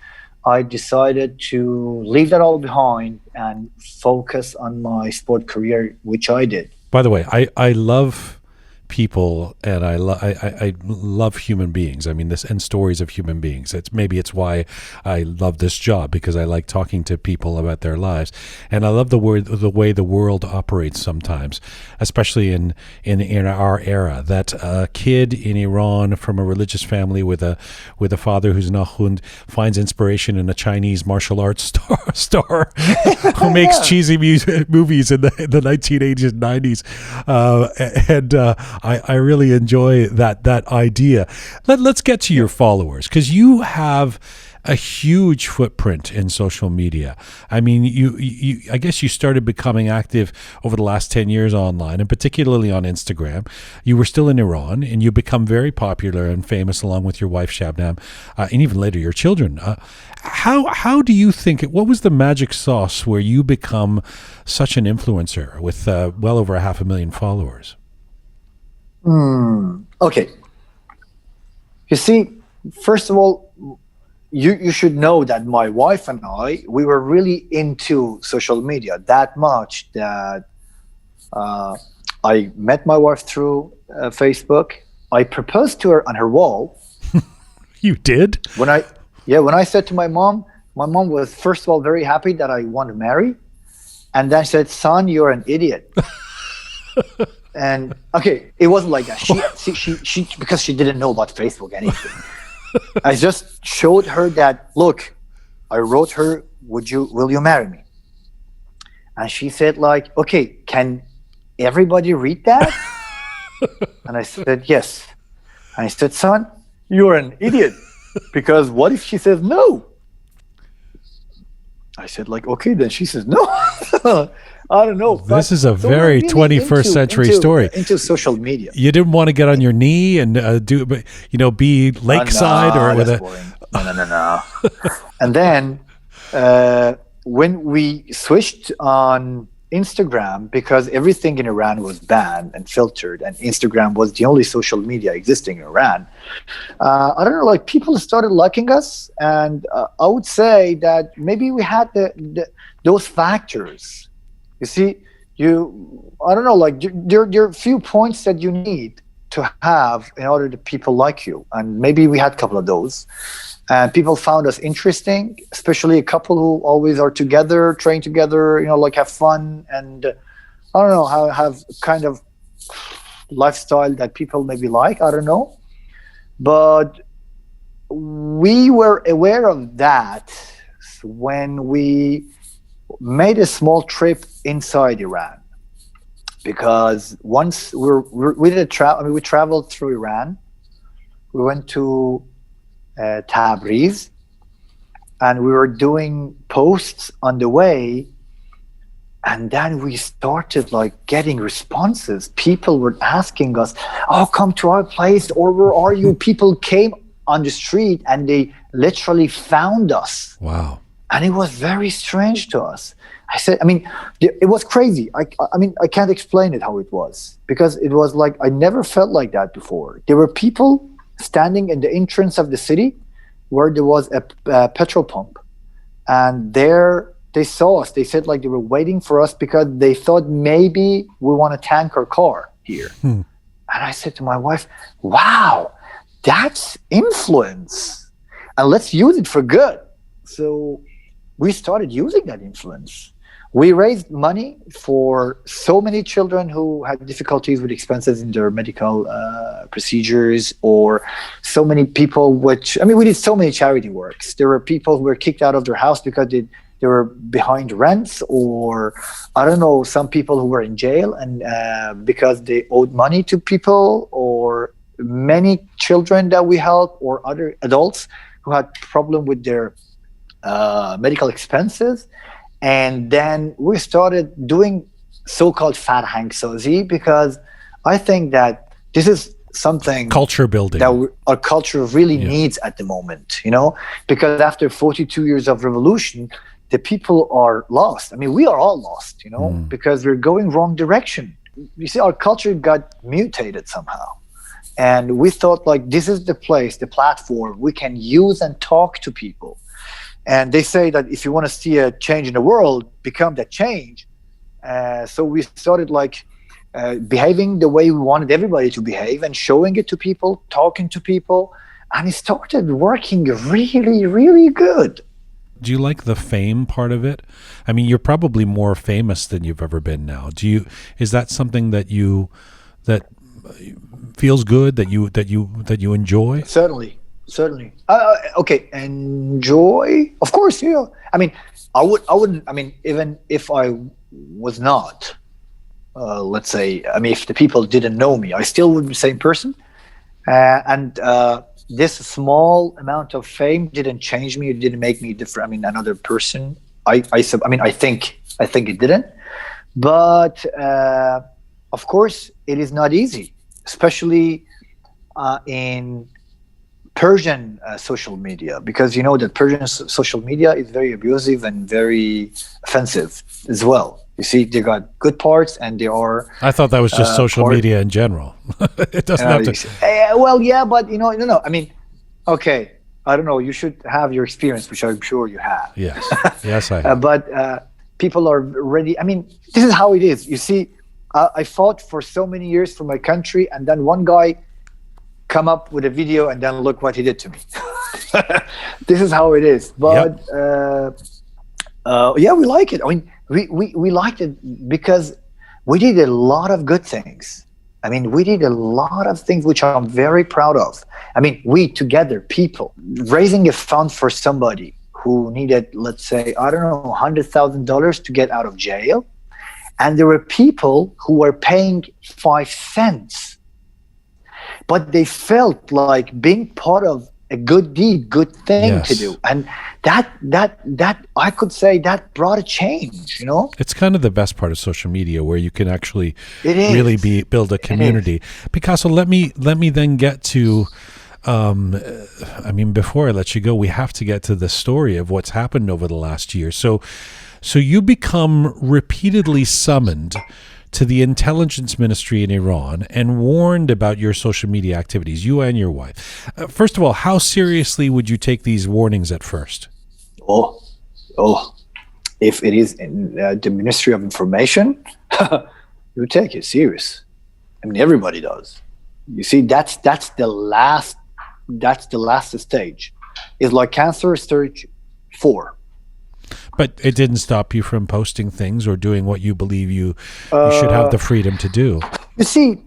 I decided to leave that all behind and focus on my sport career, which I did. By the way, I love people, and I love human beings. I mean, and stories of human beings. It's why I love this job, because I like talking to people about their lives, and I love the way the world operates sometimes, especially in our era. That a kid in Iran from a religious family with a father who's Nahund finds inspiration in a Chinese martial arts star who makes cheesy movies in the 1980s and 90s, and I really enjoy that idea. Let's get to your followers, because you have a huge footprint in social media. I mean, you I guess you started becoming active over the last 10 years online, and particularly on Instagram. You were still in Iran, and you become very popular and famous along with your wife Shabnam, and even later your children. How do you think what was the magic sauce where you become such an influencer with well over 500,000 followers? Okay. You see, first of all, you should know that my wife and we were really into social media that much that I met my wife through Facebook. I proposed to her on her wall. You did? When I said to my mom was first of all very happy that I want to marry, and then said, "Son, you're an idiot." And okay, it wasn't like that. She because she didn't know about Facebook anything. I just showed her that, look, I wrote her, will you marry me? And she said like, okay, can everybody read that? And I said, yes. And I said, son, you're an idiot, because what if she says no? I said like, okay, then she says no. I don't know. This is a very really 21st century story. Into social media. You didn't want to get on your knee and be lakeside or with a. No. And then when we switched on Instagram, because everything in Iran was banned and filtered, and Instagram was the only social media existing in Iran. I don't know, like people started liking us, and I would say that maybe we had those factors. You see, I don't know, like there are a few points that you need to have in order that people like you, and maybe we had a couple of those. And people found us interesting, especially a couple who always are together, train together, like have fun, and I don't know, have kind of lifestyle that people maybe like, I don't know. But we were aware of that when we made a small trip inside Iran, because once we traveled through Iran. We went to Tabriz, and we were doing posts on the way, and then we started like getting responses. People were asking us, oh, come to our place, or where are you? People came on the street and they literally found us. Wow. And it was very strange to us. It was crazy. I can't explain it how it was, because it was like I never felt like that before. There were people standing in the entrance of the city where there was a petrol pump, and there they saw us. They said like they were waiting for us because they thought maybe we want to tank our car here. And I said to my wife, wow, that's influence, and let's use it for good. So we started using that influence. We raised money for so many children who had difficulties with expenses in their medical procedures, or so many people we did so many charity works. There were people who were kicked out of their house because they were behind rents, or I don't know, some people who were in jail and because they owed money to people, or many children that we helped, or other adults who had problem with their medical expenses. And then we started doing so-called Farhang Sazi, because I think that this is something culture building that our culture really needs at the moment, because after 42 years of revolution, the people are lost. We are all lost, because we're going wrong direction. You see, our culture got mutated somehow. And we thought like, this is the place, the platform we can use and talk to people. And they say that if you want to see a change in the world, become that change. So we started like behaving the way we wanted everybody to behave and showing it to people, talking to people. And it started working really, really good. Do you like the fame part of it? I mean, you're probably more famous than you've ever been now. Is that something that feels good, that you enjoy? Certainly. Okay, enjoy. Of course, yeah. I mean, I wouldn't. I mean, even if I was not, let's say, I mean, if the people didn't know me, I still would be the same person. And this small amount of fame didn't change me. It didn't make me different. I mean, another person. I mean, I think it didn't. But of course, it is not easy, especially in Persian social media, because you know that Persian social media is very abusive and very offensive as well. You see, they got good parts and there are. I thought that was just social media in general. It doesn't have to. Well, yeah, but no. I mean, okay, I don't know. You should have your experience, which I'm sure you have. Yes, yes, I have. But people are ready. I mean, this is how it is. You see, I fought for so many years for my country, and then one guy come up with a video, and then look what he did to me. This is how it is. But yeah, we like it. I mean, we liked it because we did a lot of good things. I mean, we did a lot of things which I'm very proud of. I mean, we together, people, raising a fund for somebody who needed, let's say, I don't know, $100,000 to get out of jail. And there were people who were paying 5 cents. But they felt like being part of a good deed, good thing to do. And that I could say that brought a change, you know? It's kind of the best part of social media, where you can actually really build a community. Picasso, let me then get to I mean, before I let you go, we have to get to the story of what's happened over the last year. So you become repeatedly summoned to the intelligence ministry in Iran and warned about your social media activities, you and your wife. First of all, how seriously would you take these warnings at first? Oh, if it is in the Ministry of Information, you take it serious. I mean, everybody does. You see, that's the last stage. It's like cancer stage 4. But it didn't stop you from posting things or doing what you believe you should have the freedom to do. You see,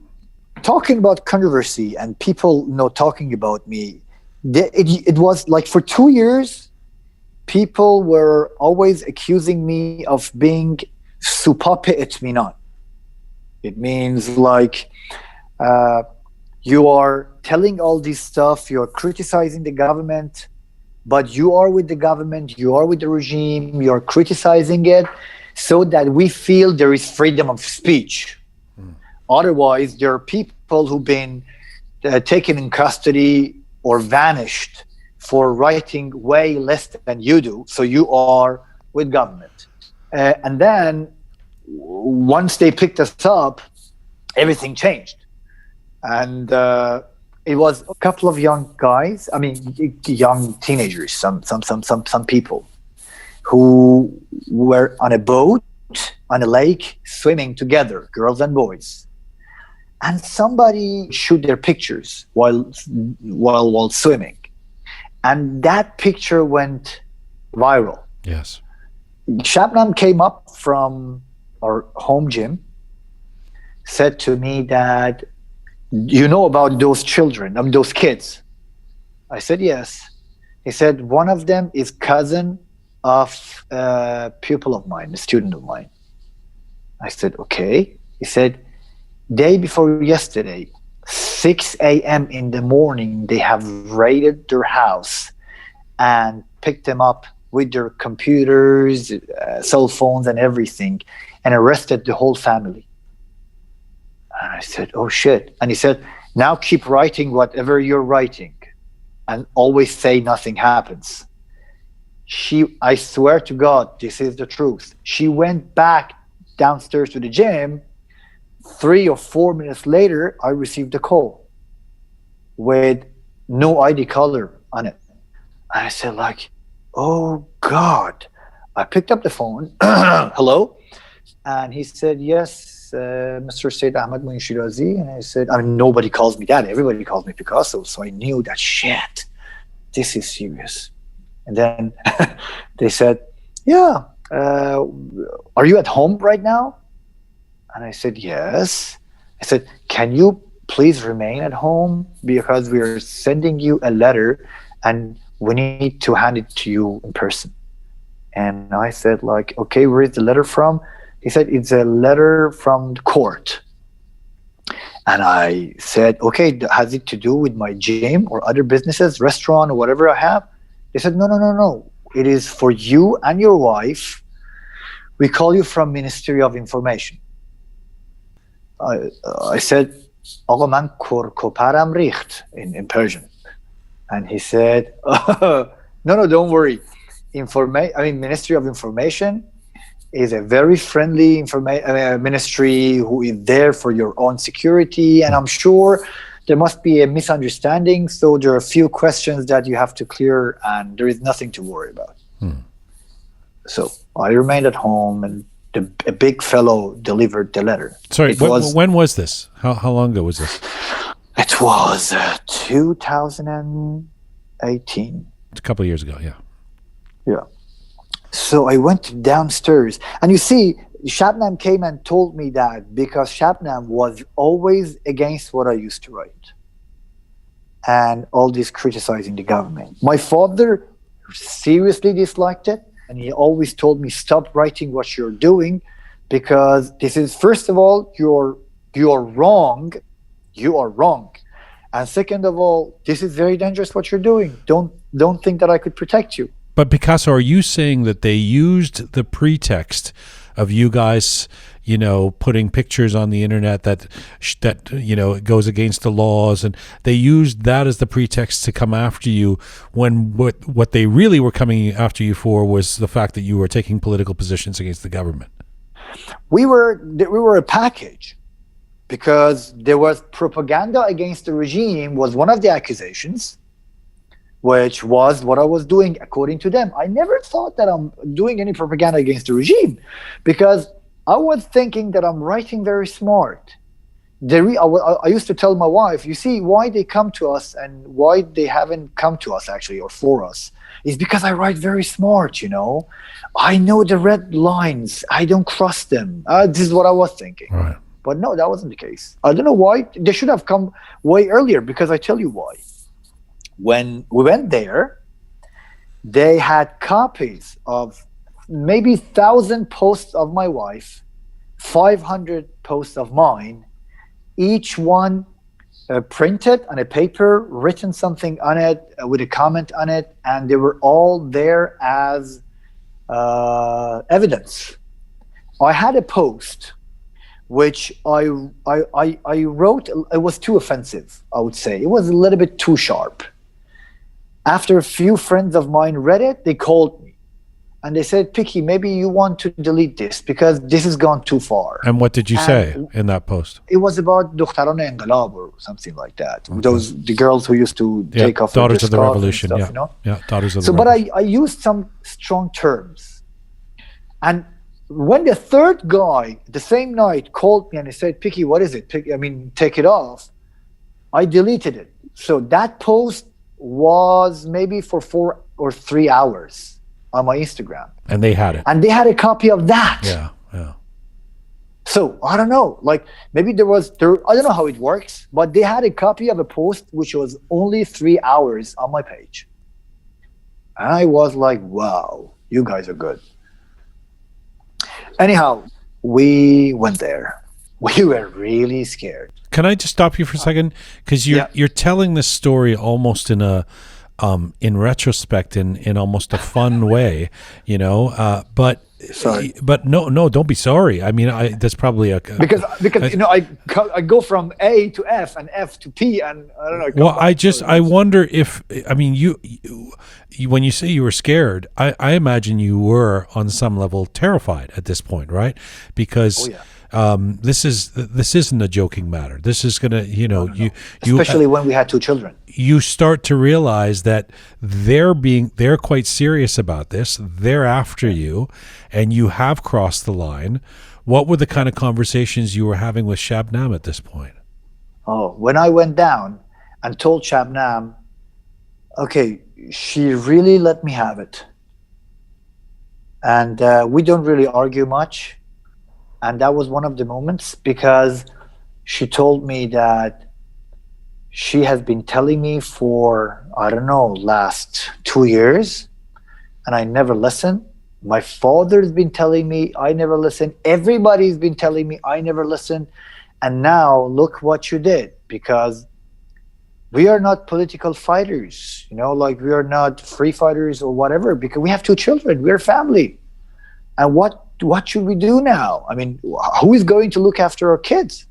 talking about controversy and people talking about me, it was like for 2 years, people were always accusing me of being supape etminan. It means like you are telling all this stuff, you're criticizing the government, but you are with the government, you are with the regime, you're criticizing it so that we feel there is freedom of speech. Otherwise, there are people who've been taken in custody or vanished for writing way less than you do, so you are with government. And then once they picked us up, everything changed. And it was a couple of young guys, I mean, young teenagers, some people who were on a boat, on a lake, swimming together, girls and boys. And somebody shoot their pictures while swimming. And that picture went viral. Yes. Shabnam came up from our home gym, said to me that, you know about those children, those kids? I said, yes. He said, one of them is cousin of a pupil of mine, a student of mine. I said, okay. He said, day before yesterday, 6 a.m. in the morning, they have raided their house and picked them up with their computers, cell phones and everything, and arrested the whole family. And I said, oh shit. And he said, now keep writing whatever you're writing and always say nothing happens. I swear to God, this is the truth. She went back downstairs to the gym. 3 or 4 minutes later, I received a call with no ID color on it. And I said like, oh God. I picked up the phone. Hello? And he said, yes, Mr. Said Ahmad Moin Shirazi. And I said, I mean, nobody calls me that. Everybody calls me Picasso. So I knew that, shit, this is serious. And then they said, yeah, are you at home right now? And I said, yes. I said, can you please remain at home, because we are sending you a letter and we need to hand it to you in person. And I said, like, okay, where is the letter from? He said, it's a letter from the court. And I said, okay, has it to do with my gym or other businesses, restaurant or whatever I have? They said, no. It is for you and your wife. We call you from Ministry of Information. I said, "Aqa man korkoparam richt," in Persian. And he said, no, don't worry. Ministry of Information is a very friendly ministry who is there for your own security. And I'm sure there must be a misunderstanding. So there are a few questions that you have to clear, and there is nothing to worry about. So I remained at home, and a big fellow delivered the letter. Sorry, when was this? How long ago was this? It was 2018. It's a couple of years ago, yeah. Yeah. So I went downstairs, and you see, Shabnam came and told me that because Shabnam was always against what I used to write, and all this criticizing the government. My father seriously disliked it, and he always told me, stop writing what you're doing, because this is, first of all, you're wrong. You are wrong. And second of all, this is very dangerous what you're doing. Don't think that I could protect you. But Picasso, are you saying that they used the pretext of you guys, putting pictures on the internet that goes against the laws, and they used that as the pretext to come after you, when what they really were coming after you for was the fact that you were taking political positions against the government? We were a package, because there was propaganda against the regime was one of the accusations, which was what I was doing according to them. I never thought that I'm doing any propaganda against the regime, because I was thinking that I'm writing very smart. I used to tell my wife, you see, why they come to us and why they haven't come to us actually, or for us, is because I write very smart, I know the red lines. I don't cross them. This is what I was thinking. Right. But no, that wasn't the case. I don't know why. They should have come way earlier, because I tell you why. When we went there, they had copies of maybe 1,000 posts of my wife, 500 posts of mine, each one printed on a paper, written something on it with a comment on it, and they were all there as evidence. I had a post which I wrote. It was too offensive, I would say. It was a little bit too sharp. After a few friends of mine read it, they called me and they said, Picky, maybe you want to delete this because this has gone too far. And what did you say in that post? It was about Dukhtaran Enqilab or something like that. Okay. The girls who used to take off Daughters of the Revolution. Stuff, Daughters of the Revolution. But I used some strong terms. And when the third guy, the same night, called me and he said, Picky, what is it? Take it off. I deleted it. So that post was maybe for 4 or 3 hours on my Instagram. And they had it. And they had a copy of that. Yeah. So I don't know, maybe I don't know how it works, but they had a copy of a post which was only 3 hours on my page. And I was like, wow, you guys are good. Anyhow, we went there. We were really scared. Can I just stop you for a second? Because you're telling this story almost in a in retrospect, in almost a fun way, but sorry, but no, don't be sorry. That's probably because I go from A to F and F to P, and I don't know. Well, I wonder if you when you say you were scared, I imagine you were on some level terrified at this point, right? Because this isn't a joking matter. This is gonna, you especially when we had 2 children. You start to realize that they're quite serious about this. They're after you, and you have crossed the line. What were the kind of conversations you were having with Shabnam at this point? Oh, when I went down and told Shabnam, okay, she really let me have it. And we don't really argue much. And that was one of the moments, because she told me that she has been telling me for, I don't know, last 2 years, and I never listened. My father's been telling me, I never listened. Everybody's been telling me, I never listened. And now look what you did, because we are not political fighters, like we are not free fighters or whatever, because we have 2 children, we're family. And what should we do now? I mean, who is going to look after our kids?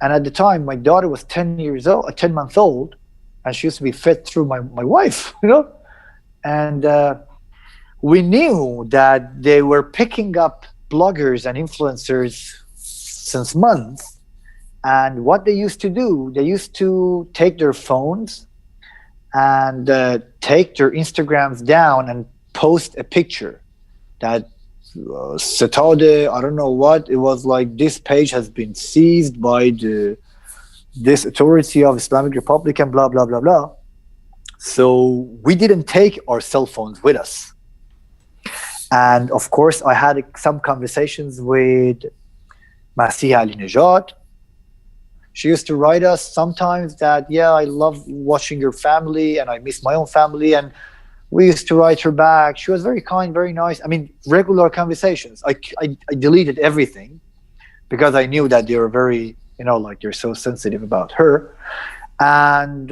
And at the time, my daughter was 10 months old, and she used to be fed through my wife, And we knew that they were picking up bloggers and influencers since months. And what they used to do, they used to take their phones and take their Instagrams down and post a picture that Satade, I don't know what, it was like, this page has been seized by this authority of Islamic Republic and blah, blah, blah, blah. So we didn't take our cell phones with us. And of course, I had some conversations with Masih Ali-Nejad. She used to write us sometimes that, yeah, I love watching your family and I miss my own family. And we used to write her back. She was very kind, very nice. I mean, regular conversations. I deleted everything because I knew that they were very, they're so sensitive about her. And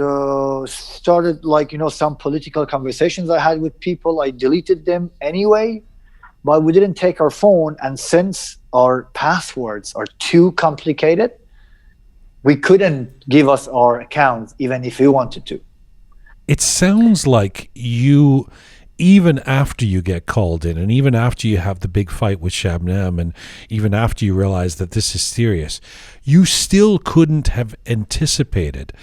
started some political conversations I had with people. I deleted them anyway, but we didn't take our phone. And since our passwords are too complicated, we couldn't give us our accounts even if we wanted to. It sounds like you, even after you get called in, and even after you have the big fight with Shabnam, and even after you realize that this is serious, you still couldn't have anticipated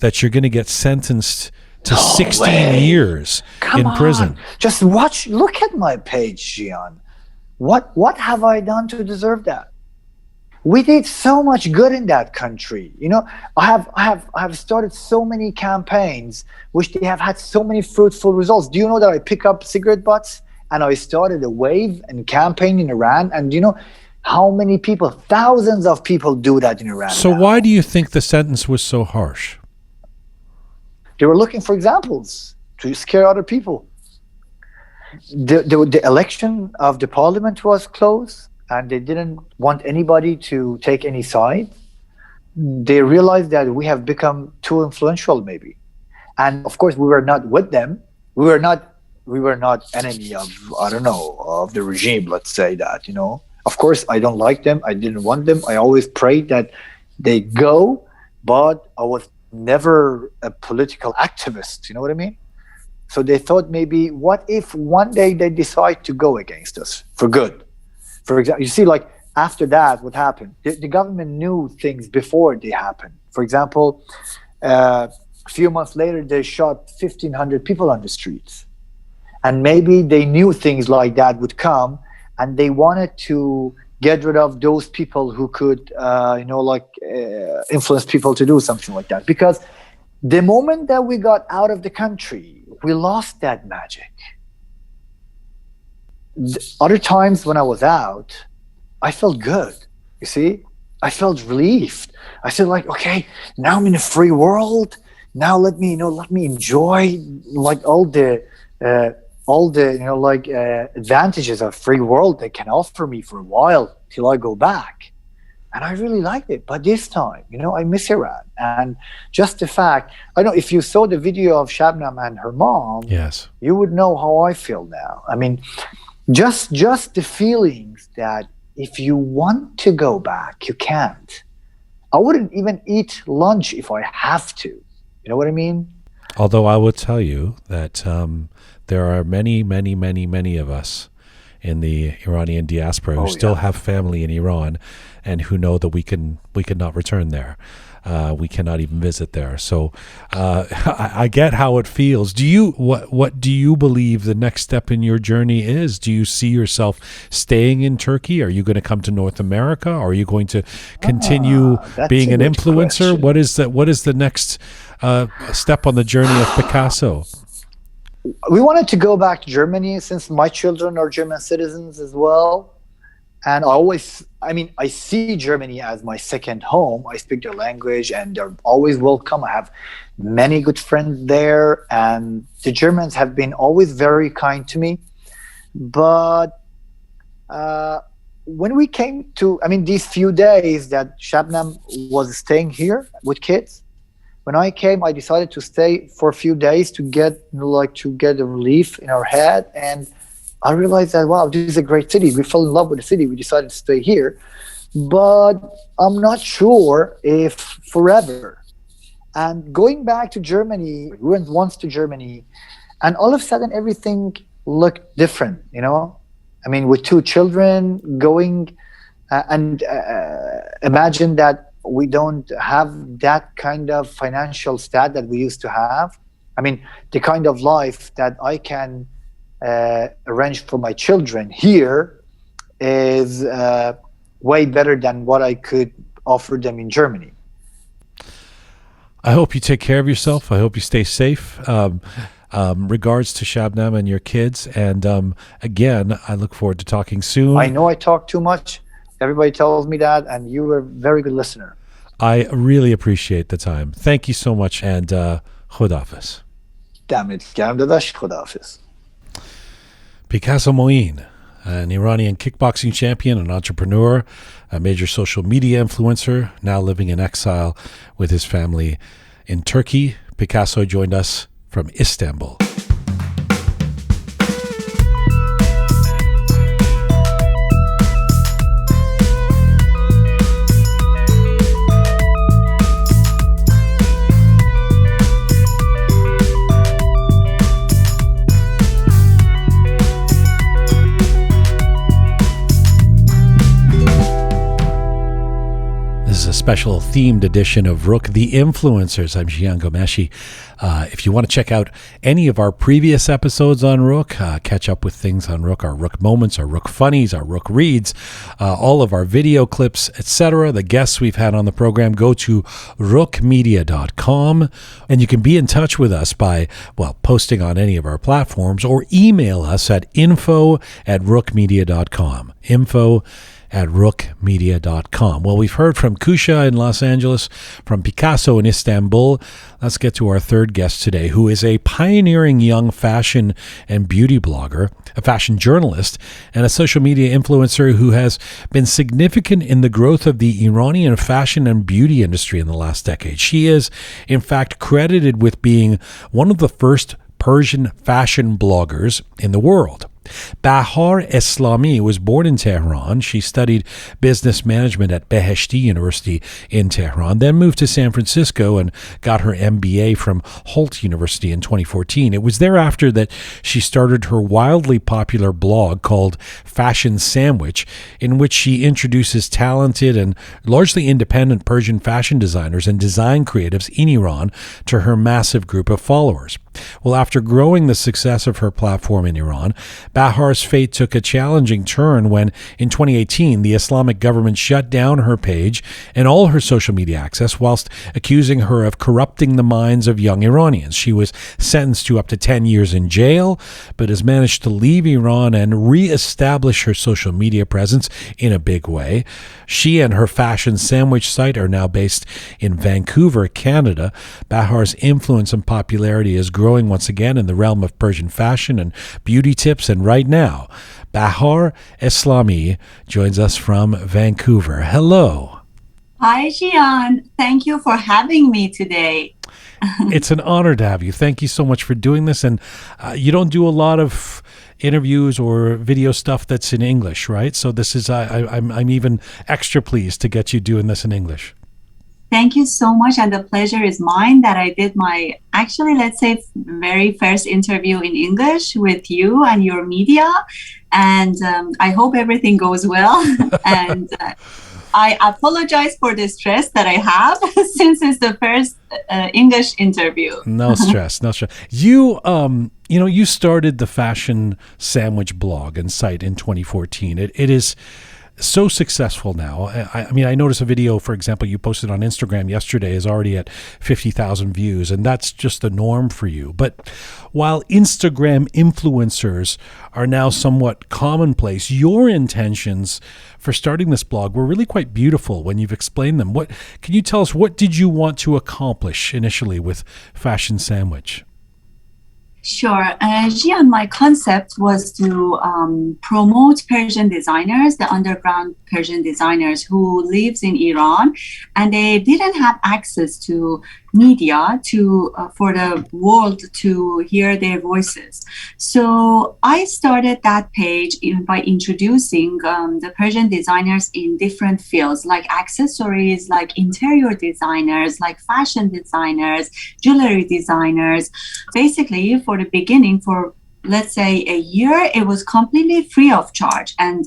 that you're going to get sentenced to 16 years in prison. Just look at my page, Jian. What have I done to deserve that? We did so much good in that country. I have started so many campaigns which they have had so many fruitful results. Do you know that I pick up cigarette butts and I started a wave and campaign in Iran? And do you know how many people, thousands of people do that in Iran? So why do you think the sentence was so harsh? They were looking for examples to scare other people. The election of the parliament was close, and they didn't want anybody to take any side. They realized that we have become too influential, maybe. And of course, we were not with them. We were not enemy of, of the regime, let's say that, Of course, I don't like them. I didn't want them. I always prayed that they go, but I was never a political activist. You know what I mean? So they thought, maybe, what if one day they decide to go against us for good? For example, you see, after that, what happened? The government knew things before they happened. For example, a few months later, they shot 1,500 people on the streets. And maybe they knew things like that would come, and they wanted to get rid of those people who could, influence people to do something like that. Because the moment that we got out of the country, we lost that magic. Other times when I was out, I felt good. You see, I felt relieved. I said, okay, now I'm in a free world. Now let me enjoy all the advantages of free world they can offer me for a while till I go back. And I really liked it. But this time, I miss Iran. And just the fact, I know if you saw the video of Shabnam and her mom, yes, you would know how I feel now. I mean, just the feelings that if you want to go back, you can't. I wouldn't even eat lunch if I have to. You know what I mean? Although I would tell you that there are many, many, many, many of us in the Iranian diaspora who still have family in Iran and who know that we cannot return there. We cannot even visit there. So I get how it feels. What do you believe the next step in your journey is? Do you see yourself staying in Turkey? Are you going to come to North America? Or are you going to continue being an influencer? Question. What is the next step on the journey of Picasso? We wanted to go back to Germany since my children are German citizens as well. And I see Germany as my second home. I speak their language and they're always welcome. I have many good friends there, and the Germans have been always very kind to me. But when we came to, these few days that Shabnam was staying here with kids, when I came, I decided to stay for a few days to get a relief in our head. And I realized that, wow, this is a great city. We fell in love with the city. We decided to stay here. But I'm not sure if forever. And going back to Germany, we went once to Germany, and all of a sudden everything looked different, with 2 children going and imagine that we don't have that kind of financial stat that we used to have. The kind of life that I can arrange for my children here is way better than what I could offer them in Germany. I hope you take care of yourself. I hope you stay safe. Regards to Shabnam and your kids. And again, I look forward to talking soon. I know I talk too much. Everybody tells me that, and you were a very good listener. I really appreciate the time. Thank you so much, and Khudafis. دمت گرم داداش. خداحافظ. Picasso Moin, an Iranian kickboxing champion, an entrepreneur, a major social media influencer, now living in exile with his family in Turkey. Picasso joined us from Istanbul. Special themed edition of Roqe the Influencers. I'm Jian Ghomeshi. If you want to check out any of our previous episodes on Roqe, catch up with things on Roqe, our Roqe moments, our Roqe funnies, our Roqe reads, all of our video clips, etc., the guests we've had on the program, go to roqemedia.com, and you can be in touch with us by, posting on any of our platforms or email us at info@roqemedia.com. info@roqemedia.com. Well, we've heard from Kusha in Los Angeles, from Picasso in Istanbul. Let's get to our third guest today, who is a pioneering young fashion and beauty blogger, a fashion journalist, and a social media influencer who has been significant in the growth of the Iranian fashion and beauty industry in the last decade. She is, in fact, credited with being one of the first Persian fashion bloggers in the world. Bahar Islami was born in Tehran. She studied business management at Beheshti University in Tehran, then moved to San Francisco and got her MBA from Holt University in 2014. It was thereafter that she started her wildly popular blog called Fashion Sandwich, in which she introduces talented and largely independent Persian fashion designers and design creatives in Iran to her massive group of followers. Well, after growing the success of her platform in Iran, Bahar's fate took a challenging turn when, in 2018, the Islamic government shut down her page and all her social media access whilst accusing her of corrupting the minds of young Iranians. She was sentenced to up to 10 years in jail, but has managed to leave Iran and re-establish her social media presence in a big way. She and her fashion sandwich site are now based in Vancouver, Canada. Bahar's influence and popularity is growing once again in the realm of Persian fashion and beauty tips, and right now, Bahar Islami joins us from Vancouver. Hello. Hi, Jian. Thank you for having me today. It's an honor to have you. Thank you so much for doing this. And you don't do a lot of interviews or video stuff that's in English, right? So this is I'm even extra pleased to get you doing this in English. Thank you so much. And the pleasure is mine that I did my, actually, let's say, very first interview in English with you and your media. And I hope everything goes well. And I apologize for the stress that I have since it's the first English interview. No stress, no stress. You, you started the fashion sandwich blog and site in 2014. It is so successful now. I mean, I noticed a video, for example, you posted on Instagram yesterday is already at 50,000 views, and that's just the norm for you. But while Instagram influencers are now somewhat commonplace, your intentions for starting this blog were really quite beautiful when you've explained them. What can you tell us, what did you want to accomplish initially with Fashion Sandwich? Sure. Jian, my concept was to promote Persian designers, the underground Persian designers who lives in Iran, and they didn't have access to media for the world to hear their voices. So I started that page by introducing the Persian designers in different fields, like accessories, like interior designers, like fashion designers, jewelry designers. Basically, for the beginning, for let's say a year, it was completely free of charge. And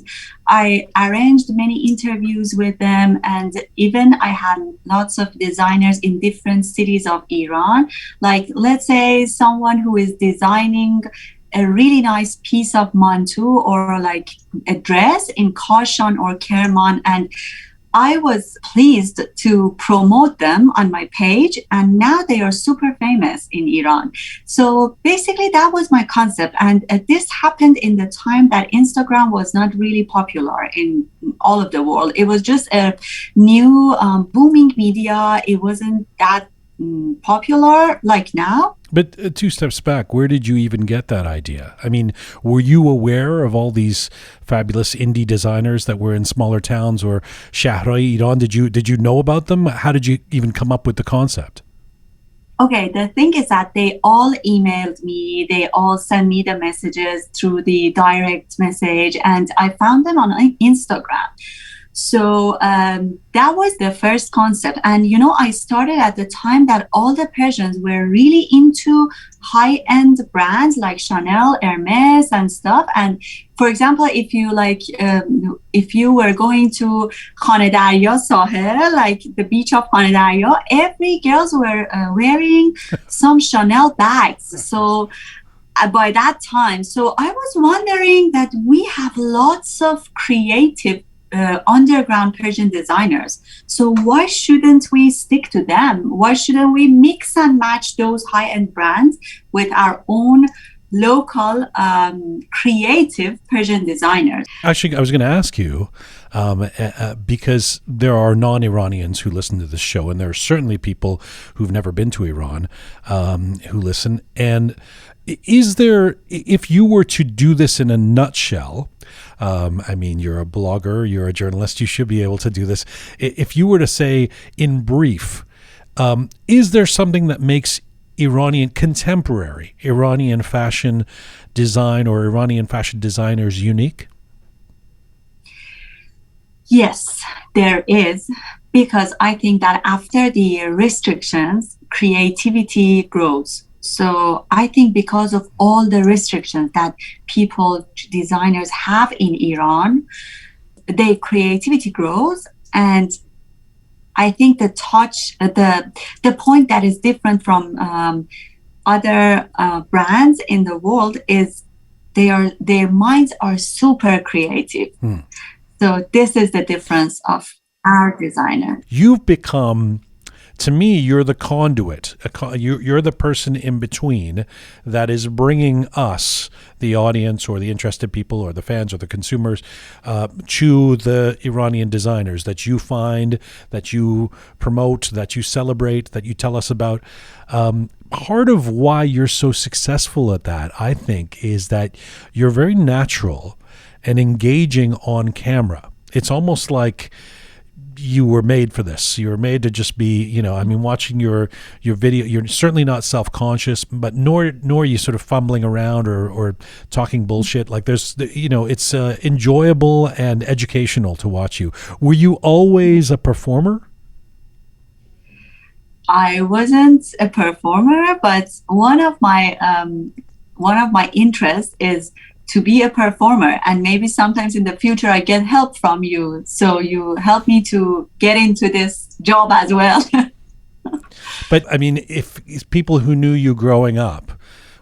I arranged many interviews with them. And even I had lots of designers in different cities of Iran. Like, let's say someone who is designing a really nice piece of mantu or like a dress in Kashan or Kerman. And I was pleased to promote them on my page, and now they are super famous in Iran. So basically, that was my concept. And this happened in the time that Instagram was not really popular in all of the world. It was just a new booming media. It wasn't that popular like now. But two steps back, where did you even get that idea? I mean, were you aware of all these fabulous indie designers that were in smaller towns or Shahrai Iran? Did you know about them? How did you even come up with the concept? Okay, the thing is that they all emailed me. They all sent me the messages through the direct message, and I found them on Instagram. So that was the first concept. And, I started at the time that all the Persians were really into high-end brands like Chanel, Hermes and stuff. And for example, if you were going to Khane Darya Sahel, like the beach of Khane Darya, every girls were wearing some Chanel bags. So by that time, so I was wondering that we have lots of creative underground Persian designers. So why shouldn't we stick to them? Why shouldn't we mix and match those high-end brands with our own local creative Persian designers? Actually, I was going to ask you, because there are non-Iranians who listen to this show, and there are certainly people who've never been to Iran who listen. And is there, if you were to do this in a nutshell, I mean, you're a blogger, you're a journalist, you should be able to do this. If you were to say in brief, is there something that makes contemporary Iranian fashion design or Iranian fashion designers unique? Yes, there is, because I think that after the restrictions, creativity grows. So I think because of all the restrictions that designers have in Iran, their creativity grows. And I think the point that is different from other brands in the world is their minds are super creative. So this is the difference of our designer. You've become, to me, you're the conduit. You're the person in between that is bringing us, the audience or the interested people or the fans or the consumers, to the Iranian designers that you find, that you promote, that you celebrate, that you tell us about. Part of why you're so successful at that, I think, is that you're very natural and engaging on camera. It's almost like you were made for this. You were made to just be, watching your video, you're certainly not self-conscious, but nor are you sort of fumbling around or talking bullshit. Like it's enjoyable and educational to watch you. Were you always a performer? I wasn't a performer, but one of my interests is to be a performer, and maybe sometimes in the future I get help from you, so you help me to get into this job as well. But I mean, if people who knew you growing up,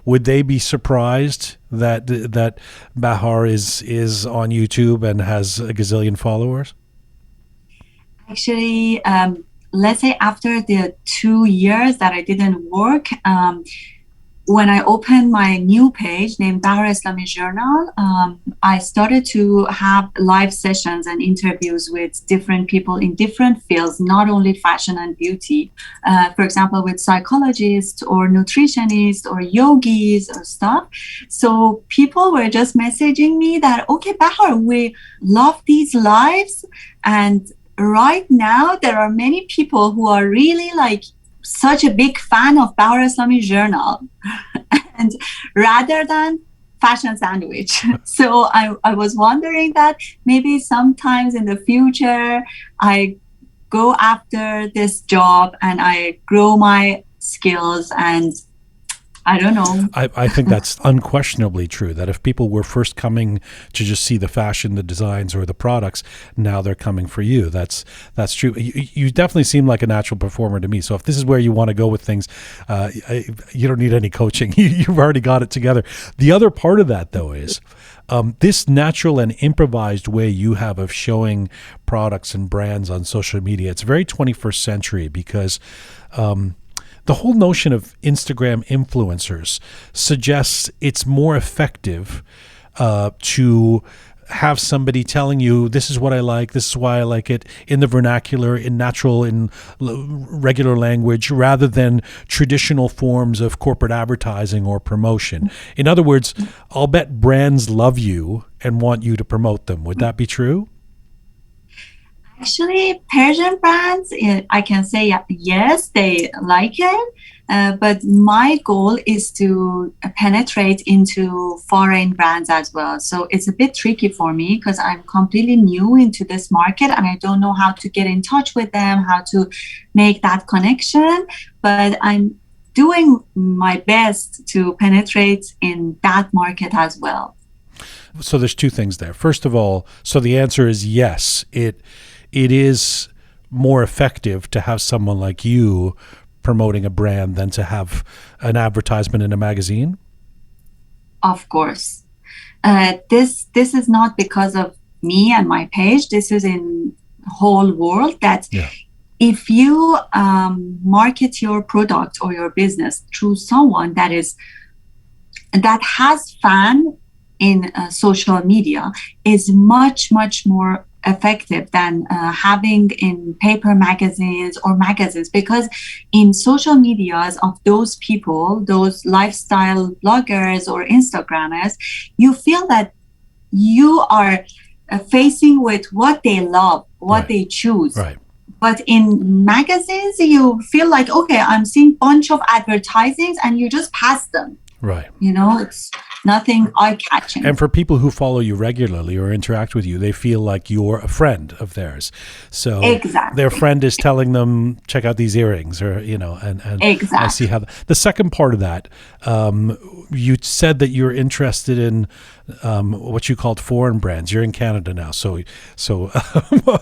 would they be surprised that Bahar is on YouTube and has a gazillion followers? Actually, let's say after the 2 years that I didn't work, when I opened my new page named Bahar Islami Journal, I started to have live sessions and interviews with different people in different fields, not only fashion and beauty. For example, with psychologists or nutritionists or yogis or stuff. So people were just messaging me that, okay, Bahar, we love these lives. And right now, there are many people who are really like such a big fan of Bahar Islami Journal, and rather than fashion sandwich. So I was wondering that maybe sometimes in the future I go after this job and I grow my skills, and I don't know. I think that's unquestionably true, that if people were first coming to just see the fashion, the designs, or the products, now they're coming for you. That's true. You definitely seem like a natural performer to me. So if this is where you want to go with things, you don't need any coaching. You've already got it together. The other part of that, though, is this natural and improvised way you have of showing products and brands on social media. It's very 21st century because the whole notion of Instagram influencers suggests it's more effective to have somebody telling you, this is what I like, this is why I like it, in the vernacular, in natural, in regular language, rather than traditional forms of corporate advertising or promotion. In other words, I'll bet brands love you and want you to promote them. Would that be true? Actually, Persian brands, I can say yes, they like it. But my goal is to penetrate into foreign brands as well. So it's a bit tricky for me because I'm completely new into this market and I don't know how to get in touch with them, how to make that connection. But I'm doing my best to penetrate in that market as well. So there's two things there. First of all, so the answer is yes. It is more effective to have someone like you promoting a brand than to have an advertisement in a magazine? Of course. This is not because of me and my page. This is in whole world that if you market your product or your business through someone that has fan in social media, is much, much more effective than having in paper magazines or magazines, because in social medias of those people, those lifestyle bloggers or Instagrammers, you feel that you are facing with what they love, what they choose. Right. But in magazines, you feel like, okay, I'm seeing bunch of advertisings and you just pass them. Right. You know, it's nothing eye-catching. And for people who follow you regularly or interact with you, they feel like you're a friend of theirs. So their friend is telling them, check out these earrings, or, you know, and I see how the second part of that, you said that you're interested in what you called foreign brands. You're in Canada now, so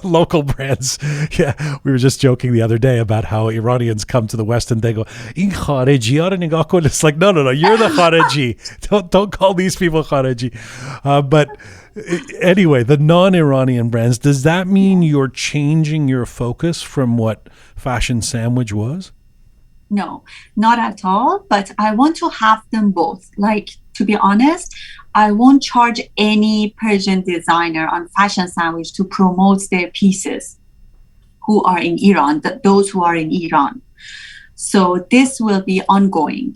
local brands. Yeah, we were just joking the other day about how Iranians come to the West and they go, "In Khareji," and it's like, no, you're the Khareji. Don't call these people Khareji. But anyway, the non-Iranian brands. Does that mean you're changing your focus from what Fashion Sandwich was? No, not at all. But I want to have them both. Like, to be honest, I won't charge any Persian designer on Fashion Sandwich to promote their pieces who are in Iran, those who are in Iran. So this will be ongoing.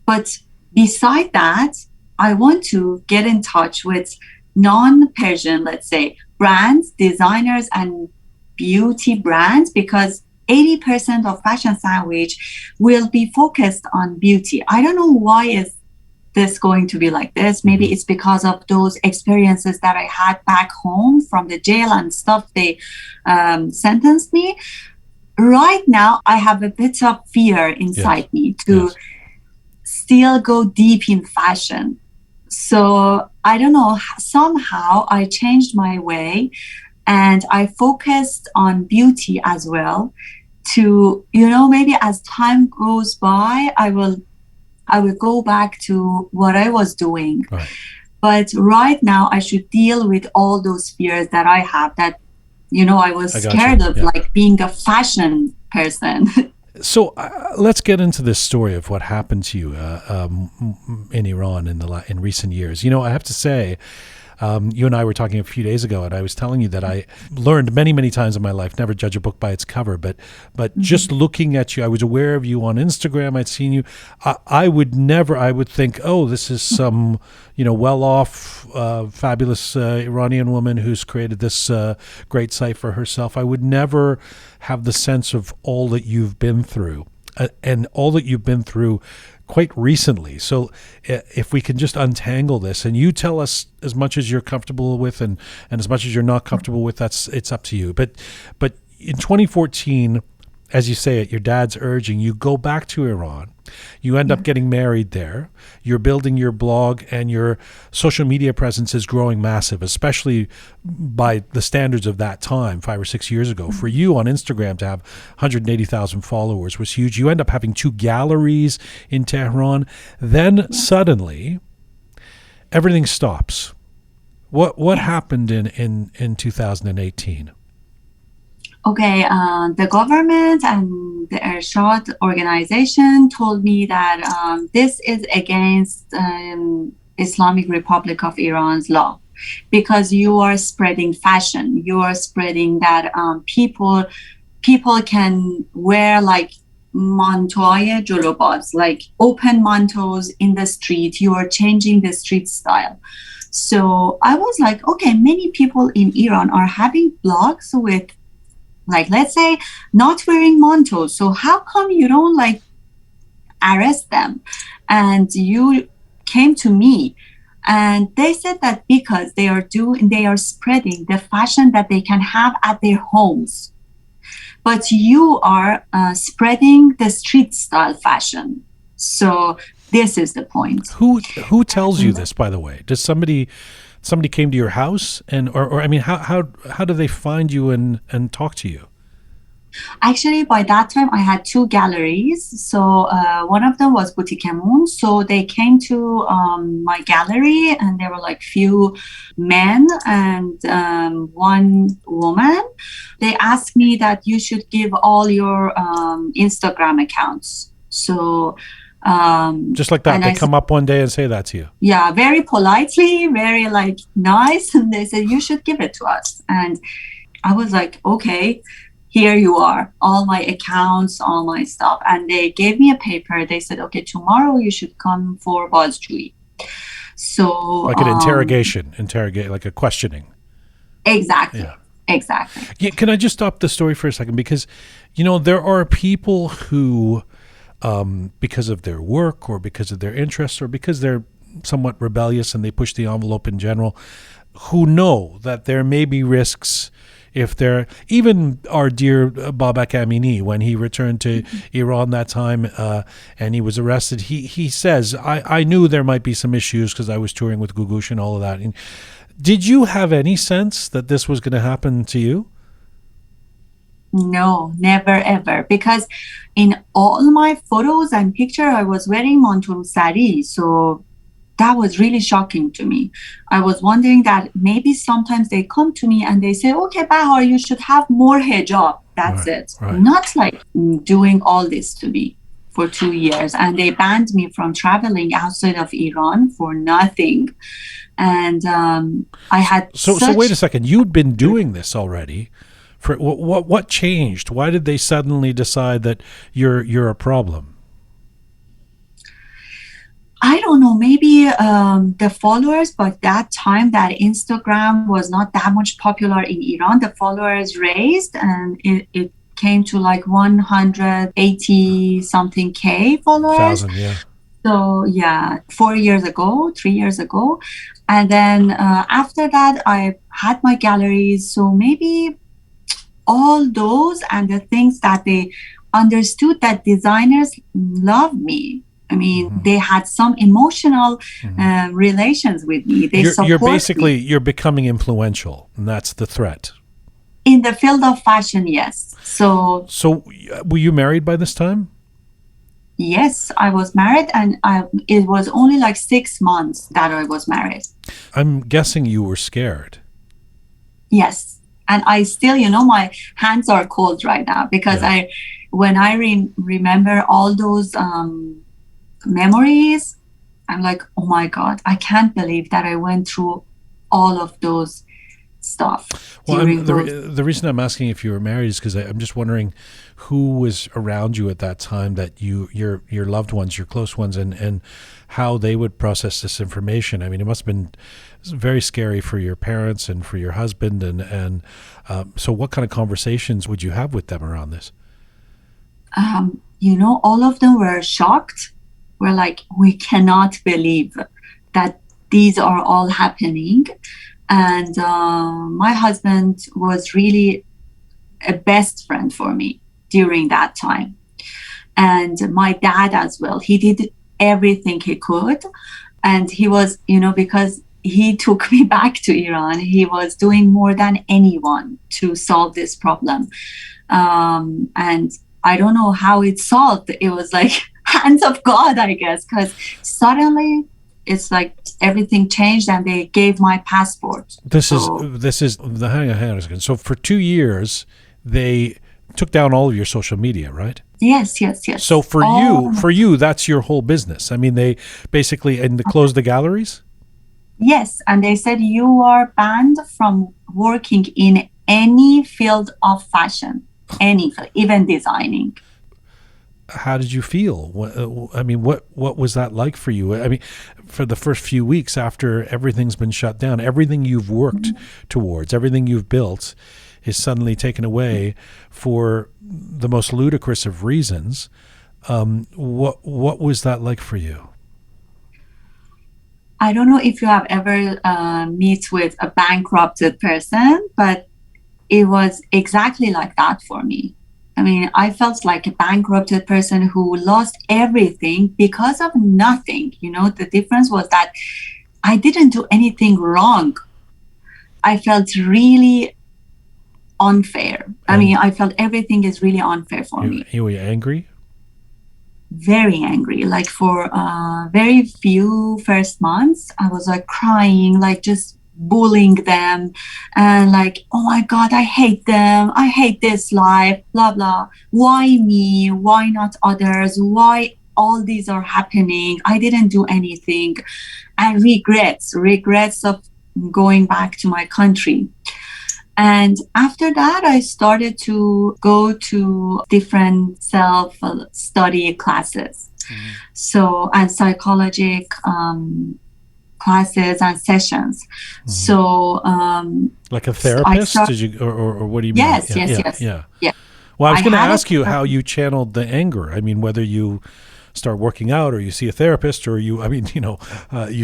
But beside that, I want to get in touch with non-Persian, let's say, brands, designers, and beauty brands, because 80% of Fashion Sandwich will be focused on beauty. I don't know why is this going to be like this. Maybe it's because of those experiences that I had back home from the jail and stuff they sentenced me. right now I have a bit of fear inside me to still go deep in fashion. So I don't know, somehow I changed my way and I focused on beauty as well to, maybe as time goes by, I will go back to what I was doing. Right. But right now I should deal with all those fears that I have, that, I was scared of like being a fashion person. So let's get into this story of what happened to you in Iran in recent years. I have to say, you and I were talking a few days ago, and I was telling you that I learned many, many times in my life, never judge a book by its cover, but just looking at you, I was aware of you on Instagram. I'd seen you. I would think, oh, this is some, well-off, fabulous Iranian woman who's created this great site for herself. I would never have the sense of all that you've been through, and all that you've been through quite recently. So if we can just untangle this, and you tell us as much as you're comfortable with, and as much as you're not comfortable with, it's up to you. But in 2014, as you say, at your dad's urging, you go back to Iran. You end up getting married there. You're building your blog, and your social media presence is growing massive, especially by the standards of that time, 5 or 6 years ago. For you on Instagram to have 180,000 followers was huge. You end up having 2 galleries in Tehran. Then suddenly, everything stops. What happened in 2018? Okay, the government and the Ershad organization told me that this is against Islamic Republic of Iran's law, because you are spreading fashion. You are spreading that people can wear like mantoy jolobaz, like open mantos in the street. You are changing the street style. So I was like, okay, many people in Iran are having blogs with, like, let's say, not wearing mantos. So how come you don't like arrest them? And you came to me, and they said that because they are spreading the fashion that they can have at their homes, but you are spreading the street style fashion. So this is the point. Who tells you this, by the way? Does somebody came to your house, and or I mean, how do they find you and talk to you? Actually, by that time, I had 2 galleries. So one of them was Boutique Moon. So they came to my gallery, and there were like few men and 1 woman. They asked me that you should give all your Instagram accounts. So just like that, they come up one day and say that to you. Yeah, very politely, very like nice, and they said you should give it to us. And I was like, okay, here you are, all my accounts, all my stuff. And they gave me a paper. They said, okay, tomorrow you should come for Bazjui. So like an interrogate, like a questioning. Exactly. Yeah. Exactly. Yeah, can I just stop the story for a second? Because, there are people who, because of their work or because of their interests or because they're somewhat rebellious and they push the envelope in general, who know that there may be risks if they're, even our dear Babak Amini, when he returned to Iran that time and he was arrested, he says, I knew there might be some issues because I was touring with Gugush and all of that. And did you have any sense that this was going to happen to you? No, never ever. Because in all my photos and picture, I was wearing montum sari. So that was really shocking to me. I was wondering that maybe sometimes they come to me and they say, okay, Bahar, you should have more hijab. That's it. Right. Not like doing all this to me for 2 years. And they banned me from traveling outside of Iran for nothing. And I had So wait a second. You'd been doing this already. For what changed? Why did they suddenly decide that you're a problem? I don't know, maybe the followers, but that time that Instagram was not that much popular in Iran, the followers raised and it came to like 180 something K followers. 1,000, yeah. So yeah, 3 years ago. And then after that, I had my galleries. So maybe all those and the things that they understood that designers love me. I mean, they had some emotional relations with me. They support me. You're becoming influential, and that's the threat. In the field of fashion, yes. So were you married by this time? Yes, I was married, and it was only like 6 months that I was married. I'm guessing you were scared. Yes. And I still, my hands are cold right now because when I remember all those memories, I'm like, oh my God, I can't believe that I went through all of those stuff. Well, the reason I'm asking if you were married is because I'm just wondering who was around you at that time, that your loved ones, your close ones, and how they would process this information. I mean, it must have been very scary for your parents and for your husband, and so what kind of conversations would you have with them around this? All of them were shocked. We're like, we cannot believe that these are all happening. And my husband was really a best friend for me during that time. And my dad as well. He did everything he could. And he was, because he took me back to Iran, he was doing more than anyone to solve this problem. And I don't know how it solved. It was like hands of God, I guess, because suddenly it's like everything changed and they gave my passport. This is hang on a second. So for 2 years, they took down all of your social media, right? Yes. So for you, that's your whole business. I mean, they basically, and they closed the galleries? Yes. And they said you are banned from working in any field of fashion, any field, even designing. How did you feel? What was that like for you? I mean, for the first few weeks after everything's been shut down, everything you've worked towards, everything you've built is suddenly taken away for the most ludicrous of reasons. What was that like for you? I don't know if you have ever met with a bankrupted person, but it was exactly like that for me. I mean, I felt like a bankrupted person who lost everything because of nothing. The difference was that I didn't do anything wrong. I felt really unfair. I felt everything is really unfair for me. You were angry? Very angry. Like for very few first months, I was like crying, like just bullying them and like, oh my God, I hate them. I hate this life, blah, blah. Why me? Why not others? Why all these are happening? I didn't do anything. And regrets of going back to my country. And after that, I started to go to different self-study classes. So, and psychological classes and sessions. So, like a therapist? Did you, or what do you mean? Yes. Well, I was going to ask you how you channeled the anger. I mean, whether you start working out or you see a therapist or you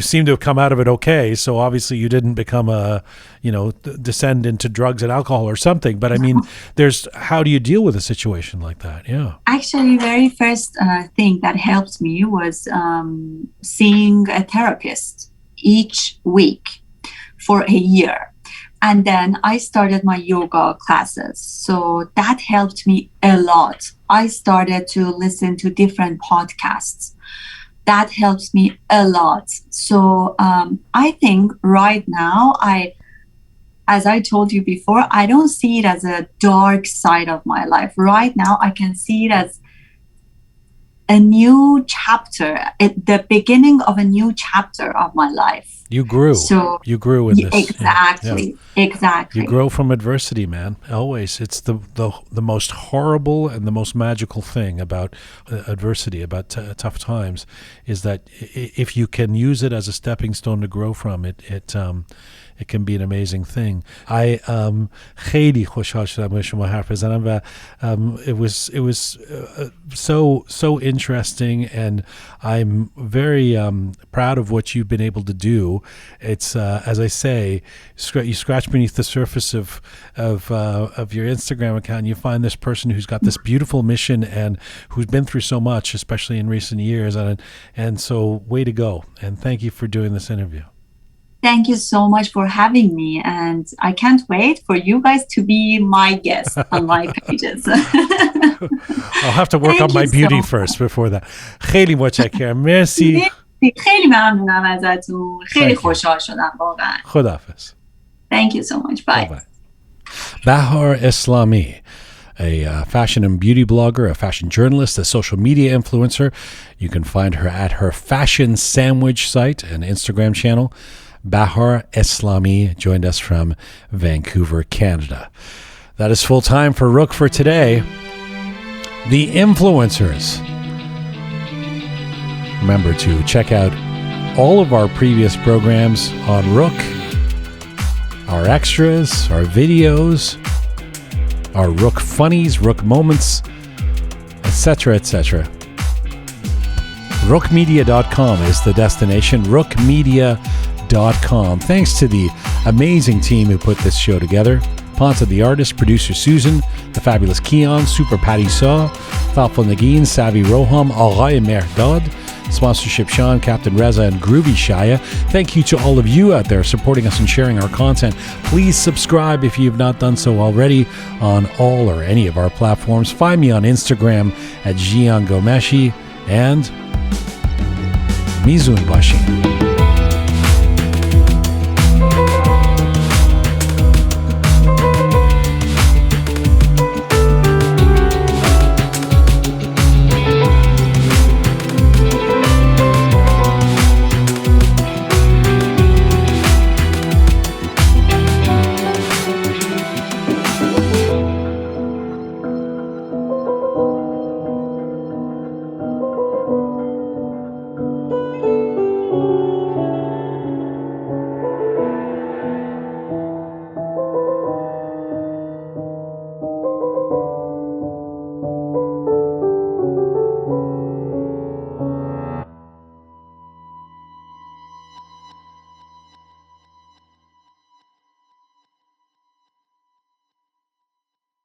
seem to have come out of it okay. So obviously you didn't become descend into drugs and alcohol or something. But I mean, how do you deal with a situation like that? Yeah. Actually, very first thing that helped me was seeing a therapist each week for a year. And then I started my yoga classes. So that helped me a lot. I started to listen to different podcasts. That helps me a lot. So I think right now, as I told you before, I don't see it as a dark side of my life. Right now, I can see it as a new chapter, the beginning of a new chapter of my life. You grew. So you grew in this. Exactly. Exactly. You grow from adversity, man. Always. It's the most horrible and the most magical thing about adversity, about tough times, is that if you can use it as a stepping stone to grow from, it it can be an amazing thing. I خیلی خوشحال شدم با شما حرف بزنم و it was so interesting, and I'm very proud of what you've been able to do. It's as I say, you scratch beneath the surface of your Instagram account, and you find this person who's got this beautiful mission and who's been through so much, especially in recent years, and so way to go, and thank you for doing this interview. Thank you so much for having me, and I can't wait for you guys to be my guests on my pages. I'll have to work on my beauty first before that. خیلی متشکرم. مرسی. خیلی ممنونم ازتون. خیلی خوشحال شدم واقعا. خداحافظ. Thank you so much. Bye. Bye-bye. Bahar Islami, a fashion and beauty blogger, a fashion journalist, a social media influencer. You can find her at her fashion sandwich site and Instagram channel. Bahar Islami joined us from Vancouver, Canada. That is full time for Roqe for today. The influencers. Remember to check out all of our previous programs on Roqe, our extras, our videos, our Roqe funnies, Roqe moments, etc., etc. RoqeMedia.com is the destination. RoqeMedia.com. Thanks to the amazing team who put this show together. Ponta the artist, producer Susan, the fabulous Keon, Super Patty Saw, Thoughtful Nagin, Savvy Roham, Alray Merdad, sponsorship Sean, Captain Reza, and Groovy Shaya. Thank you to all of you out there supporting us and sharing our content. Please subscribe if you have not done so already on all or any of our platforms. Find me on Instagram at Jian Ghomeshi and Mizun Bashi.